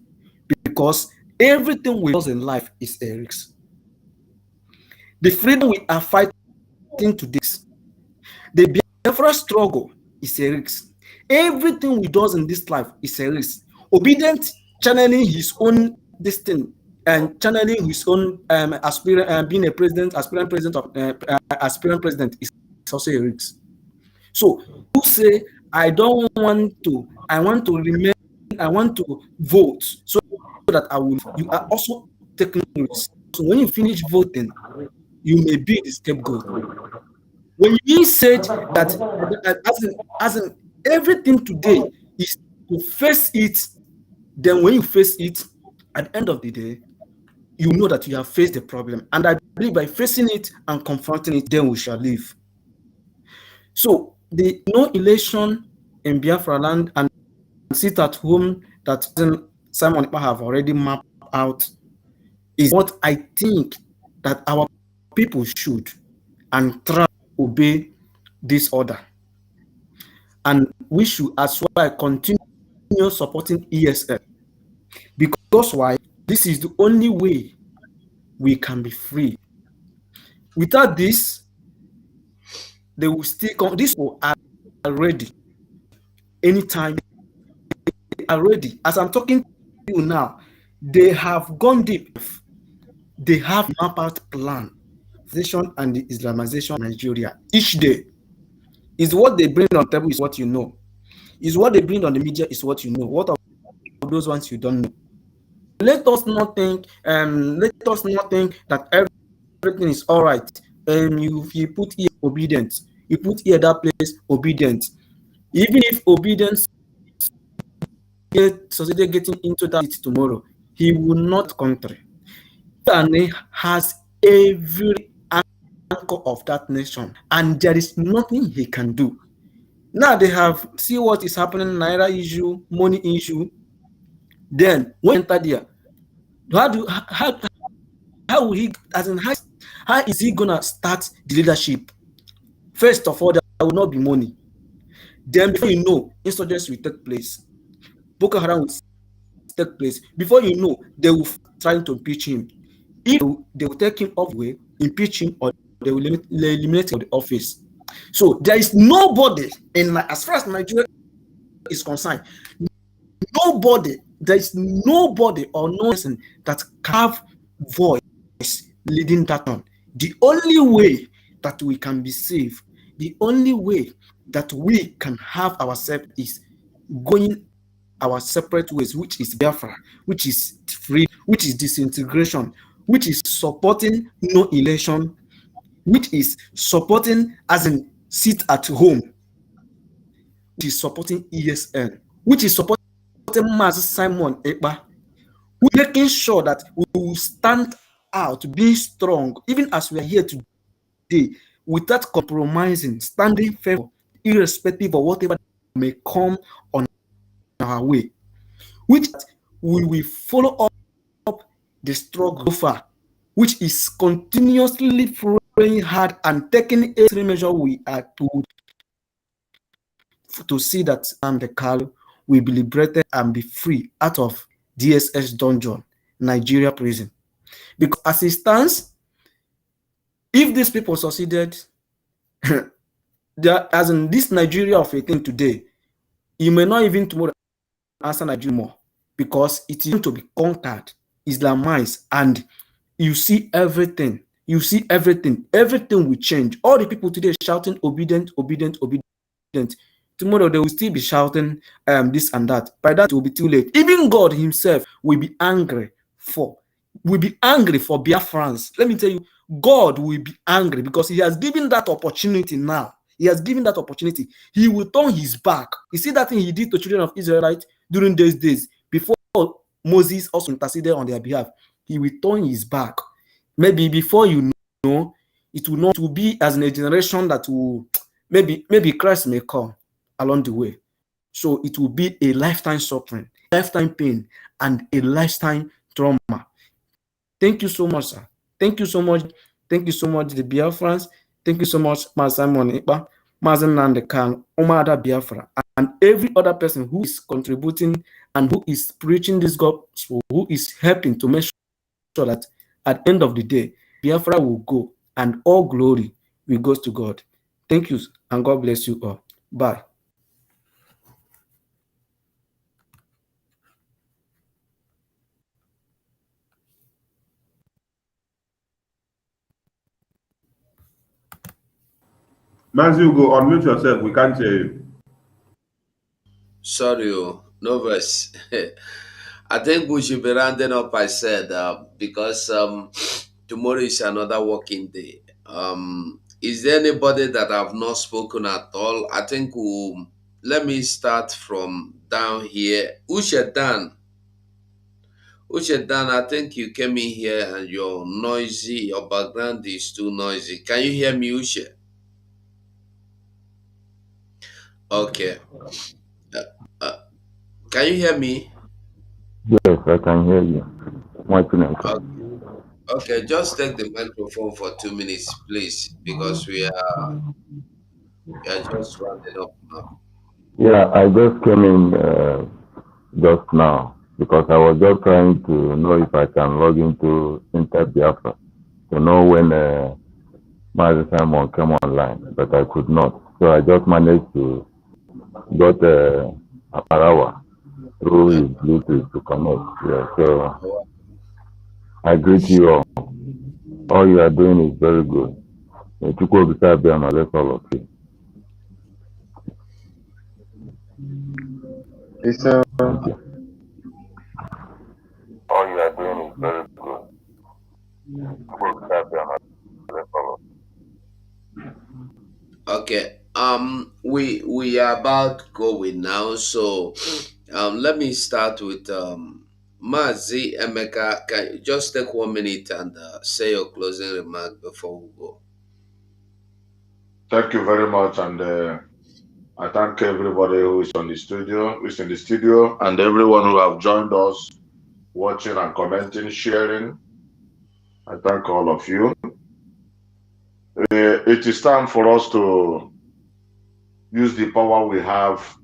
Because everything we do in life is a risk. The freedom we are fighting today, the Biafra struggle is a risk. Everything we do in this life is a risk. Obedient channeling his own destiny and channeling his own being a president, aspirant president is also a risk. So you say, I don't want to, I want to remain, I want to vote so that I will. You are also taking risks. So when you finish voting, you may be the scapegoat. When you said that as in everything today is to face it, then when you face it, at the end of the day, you know that you have faced the problem. And I believe by facing it and confronting it, then we shall live. So the no election in Biafra land and sit at home that Simon have already mapped out is what I think that our people should and try to obey this order. And we should as well continue supporting ESL. Because why? This is the only way we can be free. Without this, they will still come. These people are ready. Anytime they are ready. As I'm talking to you now, they have gone deep. They have mapped out plan, and the Islamization of Nigeria each day. Is what they bring on the table is what you know. Is what they bring on the media is what you know. What of those ones you don't know? Let us not think. Let us not think that everything is all right. You put here obedience. You put here that place obedience. Even if obedience society getting into that tomorrow, he will not country. And has every anchor of that nation, and there is nothing he can do. Now they have see what is happening, naira issue, money issue. Then when enter there, how will he, as in how is he gonna start the leadership? First of all, there will not be money. Then before you know, insurgency will take place. Boko Haram will take place. Before you know, they will try to impeach him. If they will take him off the way, impeach him, or they will eliminate him from the office. So there is nobody as far as Nigeria is concerned, there is nobody or no person that can have voice leading that on. The only way that we can be safe, the only way that we can have ourselves is going our separate ways, which is Biafra, which is free, which is disintegration, which is supporting no election, which is supporting as in sit at home, which is supporting ESN, which is supporting Master Simon Ekpa, making sure that we will stand out, be strong, even as we are here today, without compromising, standing firm, irrespective of whatever may come on our way, which we will follow up the struggle far, which is continuously praying hard and taking every measure we are to see that Nnamdi Kanu will be liberated and be free out of DSS dungeon, Nigeria prison. Because as it stands, if these people succeeded, as in this Nigeria of 18 today, you may not even tomorrow answer Nigeria more, because it is going to be conquered, Islamized, and you see everything. You see everything. Everything will change. All the people today shouting obedient, obedient, obedient. Tomorrow they will still be shouting this and that. By that it will be too late. Even God himself will be angry for Biafrans. Let me tell you, God will be angry because he has given that opportunity now. He has given that opportunity. He will turn his back. You see that thing he did to children of Israelites during those days before Moses also interceded on their behalf. He will turn his back. Maybe before you know, it will be as in a generation that will maybe Christ may come along the way. So it will be a lifetime suffering, lifetime pain, and a lifetime trauma. Thank you so much, sir. Thank you so much. Thank you so much, the Biafrans. Thank you so much, Simon Ipa, Mazen Nnamdi Kanu, Umada Biafra, and every other person who is contributing and who is preaching this gospel, who is helping to make sure that at the end of the day, Biafra will go and all glory will go to God. Thank you, and God bless you all. Bye. Mazi, go unmute yourself. We can't hear you. Sorry, no verse. I think we should be rounding up. I said because tomorrow is another working day. Is there anybody that have not spoken at all? I think let me start from down here. Ushedan, I think you came in here and you're noisy. Your background is too noisy. Can you hear me, Ushe? Okay. Uh, uh, can you hear me? Yes, I can hear you. Okay. Okay, just take the microphone for 2 minutes, please, because we are just rounding up now. Yeah, I just came in just now because I was just trying to know if I can log into Inter Biafra to know when Master Simon came online, but I could not. So I just managed to got a Parawa through his Bluetooth to connect. Yeah, so I greet you all. All you are doing is very good. Let's all of you. It's Thank you. All you are doing is very good. Okay. We are about going now, so let me start with Mazi Emeka. Can you just take 1 minute and say your closing remark before we go? Thank you very much, and I thank everybody who is in the studio, and everyone who have joined us, watching and commenting, sharing. I thank all of you. It is time for us to use the power we have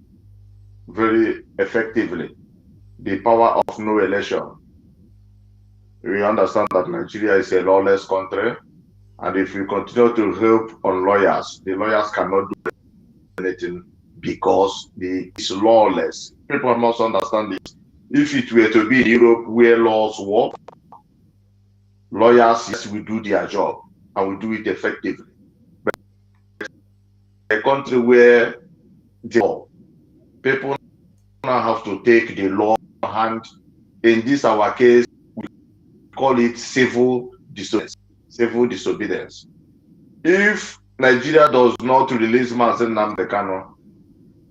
very effectively, the power of no election. We understand that Nigeria is a lawless country, and if we continue to help on lawyers, the lawyers cannot do anything because it's lawless. People must understand this. If it were to be in Europe where laws work, lawyers, yes, will do their job and will do it effectively. But a country where people now have to take the law in hand. In this our case, we call it civil disobedience. Civil disobedience. If Nigeria does not release Mazen Nnamdi Kanu,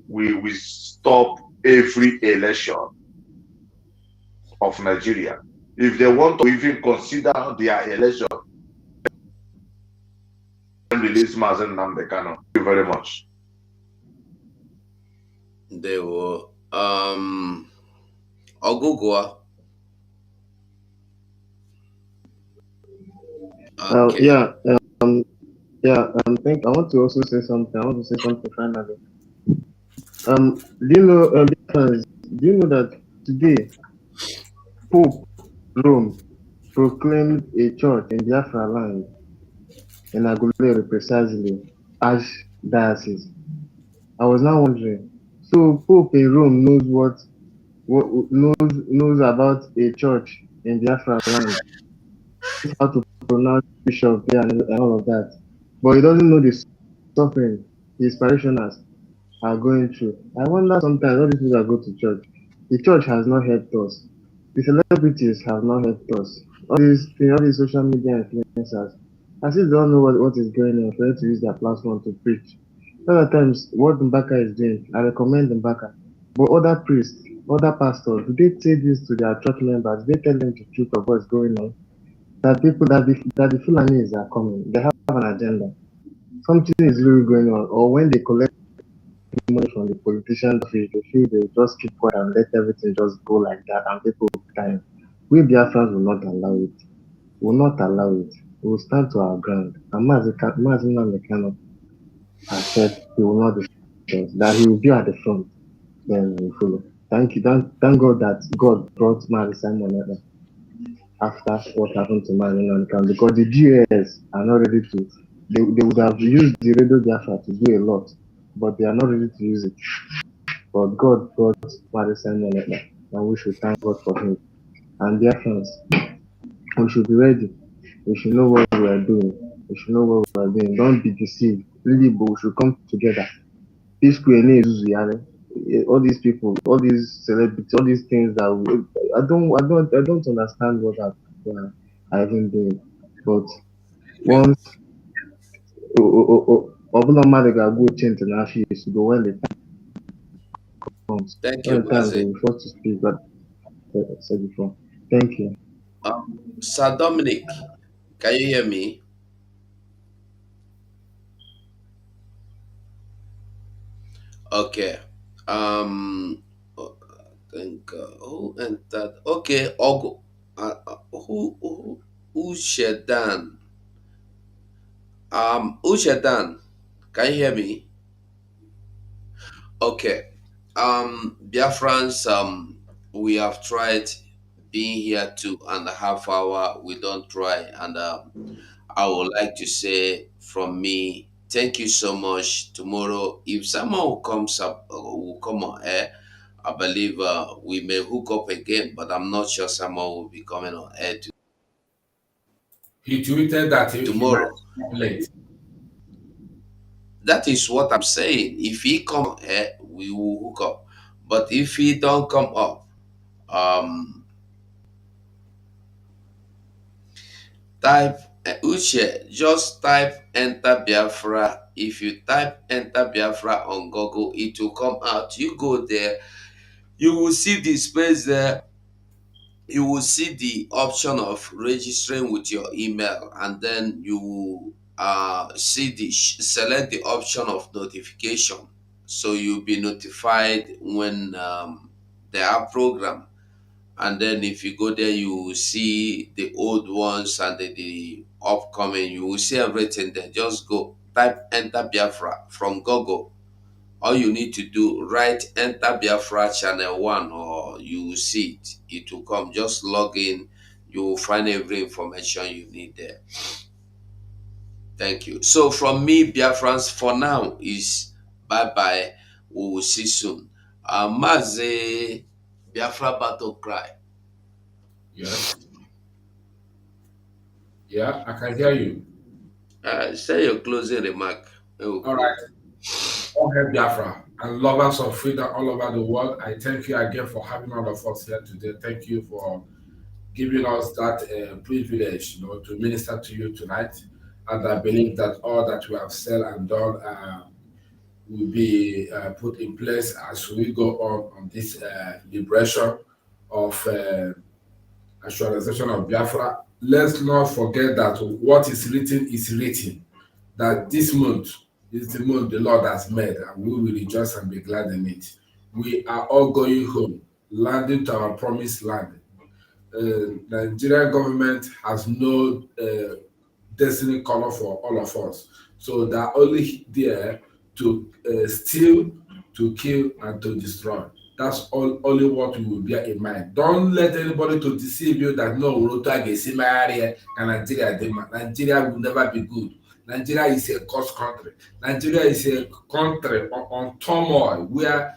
we will stop every election of Nigeria. If they want to even consider their election, release Mazen Nnamdi Kanu. Thank you very much. They will Ogugwa. Okay. Yeah, yeah. Think I want to also say something. I want to say something finally. Do you know, Biafrans, do you know that today Pope Rome proclaimed a church in Biafra land in Agulere precisely as diocese? I was now wondering. So Pope in Rome what knows about a church in Biafra land, how to pronounce bishop there and all of that, but he doesn't know the suffering his parishioners are going through. I wonder sometimes all these people that go to church, the church has not helped us. The celebrities have not helped us. All these social media influencers, as if they don't know what is going on for them to use their platform to preach. Other times, what Mbaka is doing, I recommend Mbaka. But other priests, other pastors, do they say this to their church members? They tell them the truth of what's going on. That people that the Fulanis are coming, they have an agenda. Something is really going on. Or when they collect money from the politicians, they feel they just keep quiet and let everything just go like that and people will be dying. We Biafrans will not allow it. We will not allow it. We will stand to our ground. And Mazin Kanu has said he will not be that he will be at the front, then we will follow. Thank you. Thank God that God brought Mary Simon after what happened to Mary Kanu because the GAS are not ready to. They would have used the radio Biafra to do a lot, but they are not ready to use it. But God brought Mary Simon and we should thank God for him. And dear friends, we should be ready. We should know what we are doing. We should know what we are doing. Don't be deceived. Really, but we should come together. All these people, all these celebrities, all these things that I don't understand what I even doing. But once ọbụla mmadụ ga-agba ochie ntị n'afọ isi go when the time comes. Thank When you, the time they Mazi. will force to speak, but I said before. Thank you. Sir Dominic, can you hear me? Okay. I think who entered? Okay, Ogo. Who Shedan? Ushedan, can you hear me? Okay. Biafrans, we have tried being here 2.5 hours. We don't try, and I would like to say from me, thank you so much. Tomorrow, if someone who comes up, will come on air, I believe we may hook up again, but I'm not sure someone will be coming on air He tweeted that he might tomorrow. be late. That is what I'm saying. If he come here, we will hook up. But if he don't come up, um, type Uche, just type enter Biafra. If you type enter Biafra on Google, it will come out. You go there, you will see the space there. You will see the option of registering with your email, and then you will see select the option of notification, so you'll be notified when there are program. And then if you go there, you will see the old ones and the upcoming. You will see everything there. Just go type enter Biafra from Google. All you need to do, write enter Biafra channel 1, or you will see it. It will come. Just log in. You will find every information you need there. Thank you. So from me, Biafrans, for now is bye bye. We will see soon. Maze Biafra battle cry. Yes. Yeah, I can hear you. Say your closing remark. All right. All hail Biafra and lovers of freedom all over the world. I thank you again for having all of us here today. Thank you for giving us that privilege, to minister to you tonight. And I believe that all that we have said and done will be put in place as we go on this liberation of actualization of Biafra. Let's not forget that what is written is written, that this month is the month the Lord has made, and we will rejoice and be glad in it. We are all going home, landing to our promised land. Nigerian government has no destiny color for all of us. So they're only there to steal, to kill, and to destroy. That's only what we will bear in mind. Don't let anybody to deceive you that no, Nigeria will never be good. Nigeria is a cursed country. Nigeria is a country on turmoil where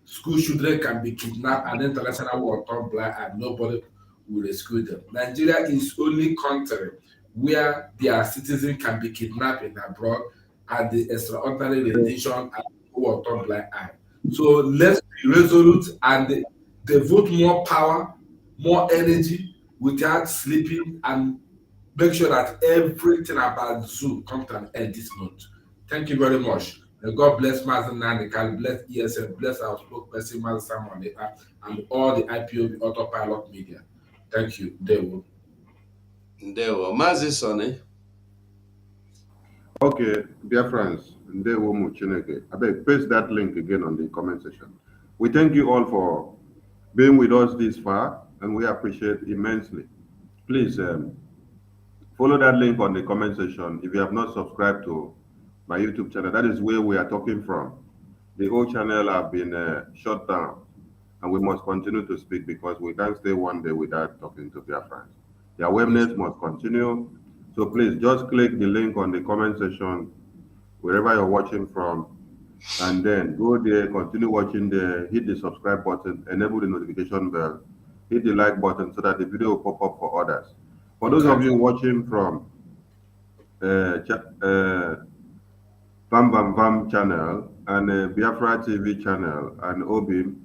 school children can be kidnapped and international war turn blind and nobody will rescue them. Nigeria is only country where their citizens can be kidnapped in abroad and the extraordinary rendition and war turn blind eye. So let's be resolute and devote more power, more energy without sleeping and make sure that everything about zoo comes to an end this month. Thank you very much. May God bless Master Nanikal, bless ESN, bless our spokesperson, Master Simon, and all the IPOB autopilot media. Thank you. Dewo. Mazi Sonny. Okay, dear friends, I beg, paste that link again on the comment section. We thank you all for being with us this far, and we appreciate immensely. Please follow that link on the comment section. If you have not subscribed to my YouTube channel, that is where we are talking from. The old channel have been shut down, and we must continue to speak because we can't stay one day without talking to Biafrans. The awareness must continue. So please just click the link on the comment section wherever you're watching from, and then go there, continue watching there, hit the subscribe button, enable the notification bell, hit the like button so that the video will pop up for others. For those of you watching from Bam Bam Bam channel and Biafra TV channel and Obim,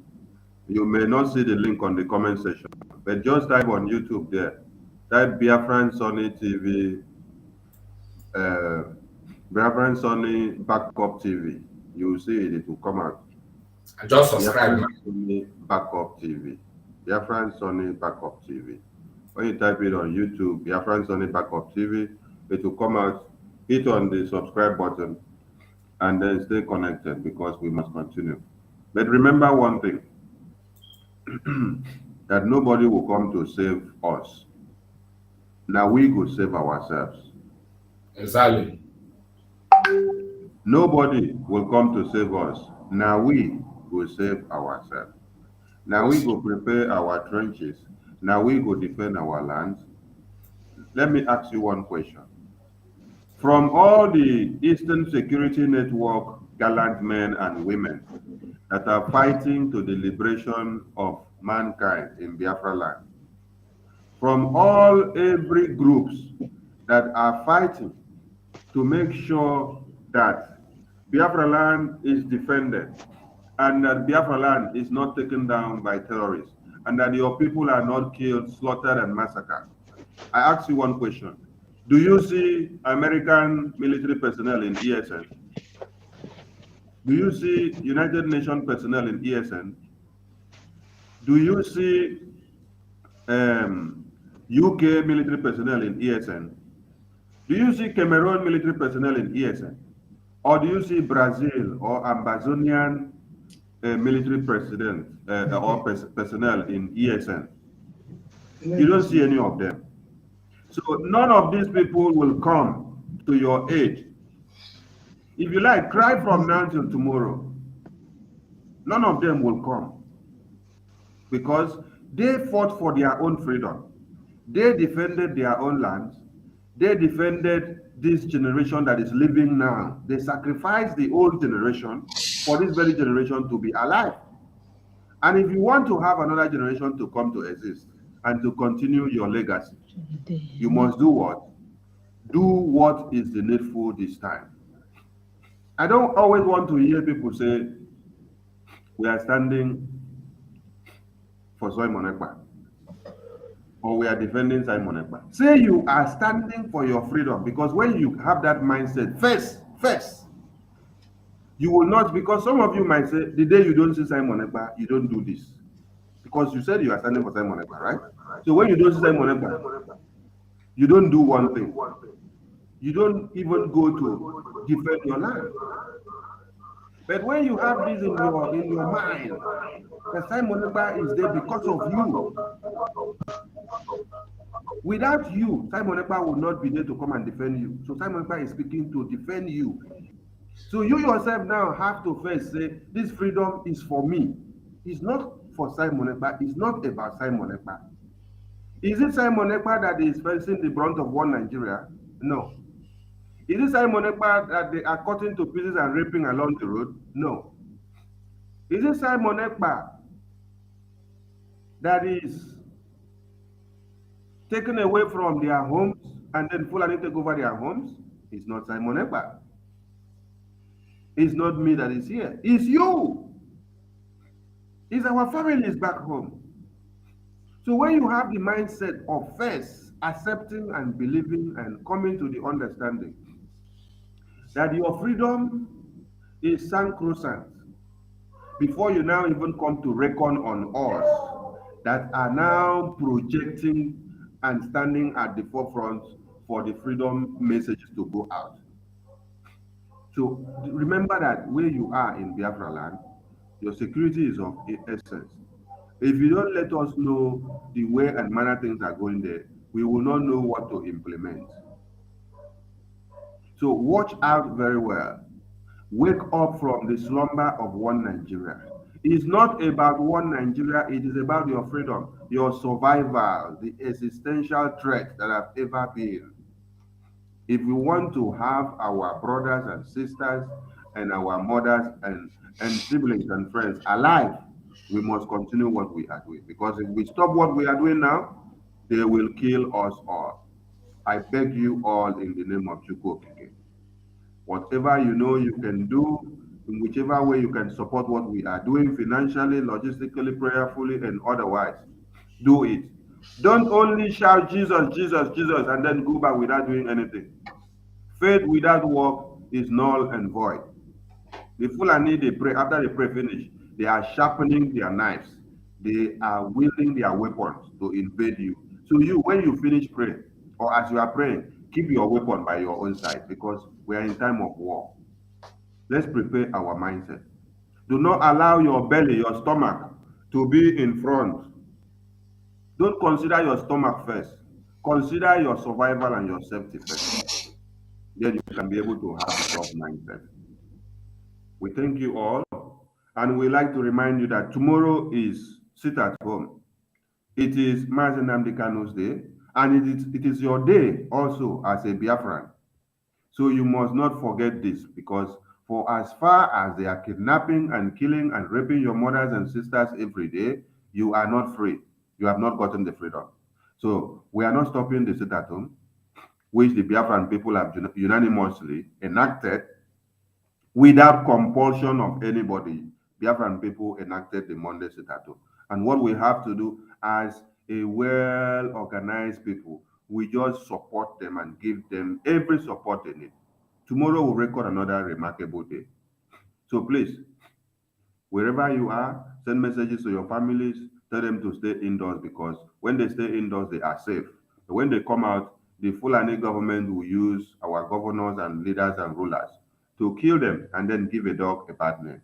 you may not see the link on the comment section, but just type on YouTube there. Type Biafran Sunny TV, Biafran Sunny Backup TV. You will see it, it will come out. I just subscribe. Biafran Sunny Backup TV. Biafran Sunny Backup TV. When you type it on YouTube, Biafran Sunny Backup TV, it will come out. Hit on the subscribe button and then stay connected because we must continue. But remember one thing, that nobody will come to save us. Now we could save ourselves. Exactly. Nobody will come to save us. Now we will save ourselves. Now we will prepare our trenches. Now we will defend our lands. Let me ask you one question. From all the Eastern Security Network gallant men and women that are fighting to the liberation of mankind in Biafra land, from every groups that are fighting to make sure that Biafra land is defended and that Biafra land is not taken down by terrorists and that your people are not killed, slaughtered, and massacred. I ask you one question. Do you see American military personnel in ESN? Do you see United Nations personnel in ESN? Do you see UK military personnel in ESN? Do you see Cameroon military personnel in ESN? Or do you see Brazil or Amazonian military personnel in ESN? You don't see any of them. So none of these people will come to your aid. If you like, cry from now till tomorrow. None of them will come because they fought for their own freedom. They defended their own lands. They defended this generation that is living now. They sacrificed the old generation for this very generation to be alive. And if you want to have another generation to come to exist and to continue your legacy, you must do what? Do what is the needful this time. I don't always want to hear people say, we are standing for Simon Ekpa, or we are defending Simon Ekpa. Say you are standing for your freedom, because when you have that mindset, first, you will not, because some of you might say, the day you don't see Simon Ekpa, you don't do this. Because you said you are standing for Simon Ekpa, right? So when you don't see Simon Ekpa, you don't do one thing. You don't even go to defend your land. But when you have this in your mind, that Simon Ekpa is there because of you, Without you, Simon Ekpa will not be there to come and defend you. So Simon Ekpa is speaking to defend you. So you yourself now have to first say, this freedom is for me. It's not for Simon Ekpa. It's not about Simon Ekpa. Is it Simon Ekpa that is facing the brunt of one Nigeria? No. Is it Simon Ekpa that they are cutting to pieces and raping along the road? No. Is it Simon Ekpa that is taken away from their homes and then Fulani take over their homes? It's not Simon Ekpa. It's not me that is here. It's you. It's our families back home. So when you have the mindset of first accepting and believing and coming to the understanding that your freedom is sacrosanct, before you now even come to reckon on us that are now projecting and standing at the forefront for the freedom messages to go out. So remember that where you are in Biafra land, your security is of essence. If you don't let us know the way and manner things are going there, we will not know what to implement. So watch out very well. Wake up from the slumber of one Nigeria. It's not about one Nigeria, it is about your freedom, your survival, the existential threat that have ever been. If we want to have our brothers and sisters and our mothers and siblings and friends alive, we must continue what we are doing. Because if we stop what we are doing now, they will kill us all. I beg you all in the name of Chukwu. Whatever you know you can do, in whichever way you can support what we are doing financially, logistically, prayerfully, and otherwise, do it. Don't only shout Jesus, Jesus, Jesus, and then go back without doing anything. Faith without work is null and void. The Fulani, they pray, after they pray finish, they are sharpening their knives. They are wielding their weapons to invade you. So you, when you finish praying, or as you are praying, keep your weapon by your own side because we are in time of war. Let's prepare our mindset. Do not allow your belly, your stomach, to be in front. Don't consider your stomach first. Consider your survival and your safety first. Then you can be able to have the top mindset. We thank you all, and we like to remind you that tomorrow is sit at home. It is NNAMDI Kanu's day, and it is your day also as a Biafran. So you must not forget this, because for as far as they are kidnapping and killing and raping your mothers and sisters every day, you are not free. You have not gotten the freedom. So we are not stopping the sit at home, which the Biafran people have unanimously enacted without compulsion of anybody. Biafran people enacted the Monday sit at home. And what we have to do as a well-organized people, we just support them and give them every support they need. Tomorrow we'll record another remarkable day. So please, wherever you are, send messages to your families, tell them to stay indoors, because when they stay indoors, they are safe. But when they come out, the Fulani government will use our governors and leaders and rulers to kill them and then give a dog a bad name.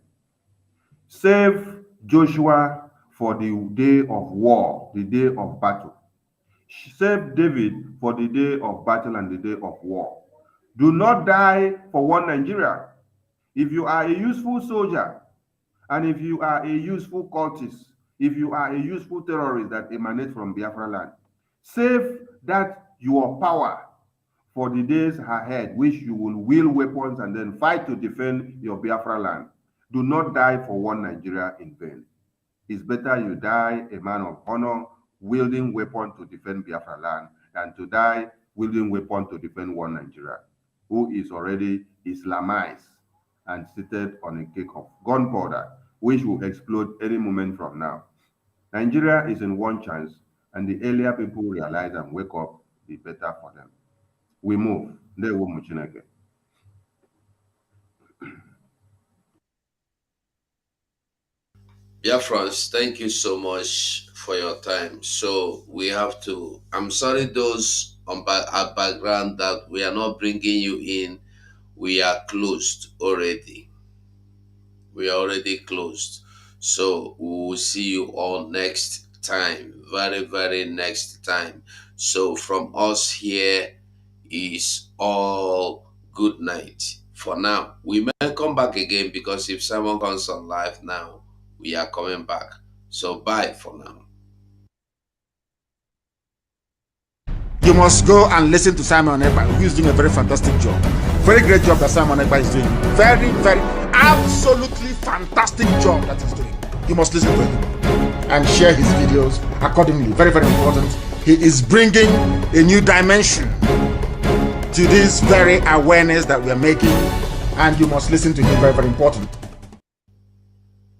Save Joshua for the day of war, the day of battle. Save David for the day of battle and the day of war. Do not die for one Nigeria. If you are a useful soldier, and if you are a useful cultist, if you are a useful terrorist that emanates from Biafra land, save that your power for the days ahead, which you will wield weapons and then fight to defend your Biafra land. Do not die for one Nigeria in vain. It's better you die a man of honor, wielding weapon to defend Biafra land, than to die wielding weapon to defend one Nigeria, who is already Islamized and seated on a cake of gunpowder, which will explode any moment from now. Nigeria is in one chance, and the earlier people realize and wake up, the better for them. We move. There we Chineke. Biafrans, thank you so much for your time. So we have to, I'm sorry those on our background that we are not bringing you in. We are closed already. We are already closed. So we will see you all next time. Very, very next time. So from us here is all good night for now. We may come back again because if someone comes on live now, we are coming back. So bye for now. You must go and listen to Simon Ekpa, who is doing a very fantastic job. Very great job that Simon Ekpa is doing. Very, very, absolutely fantastic job that he's doing. You must listen to him and share his videos accordingly. Very, very important. He is bringing a new dimension to this very awareness that we are making, and you must listen to him. Very, very important.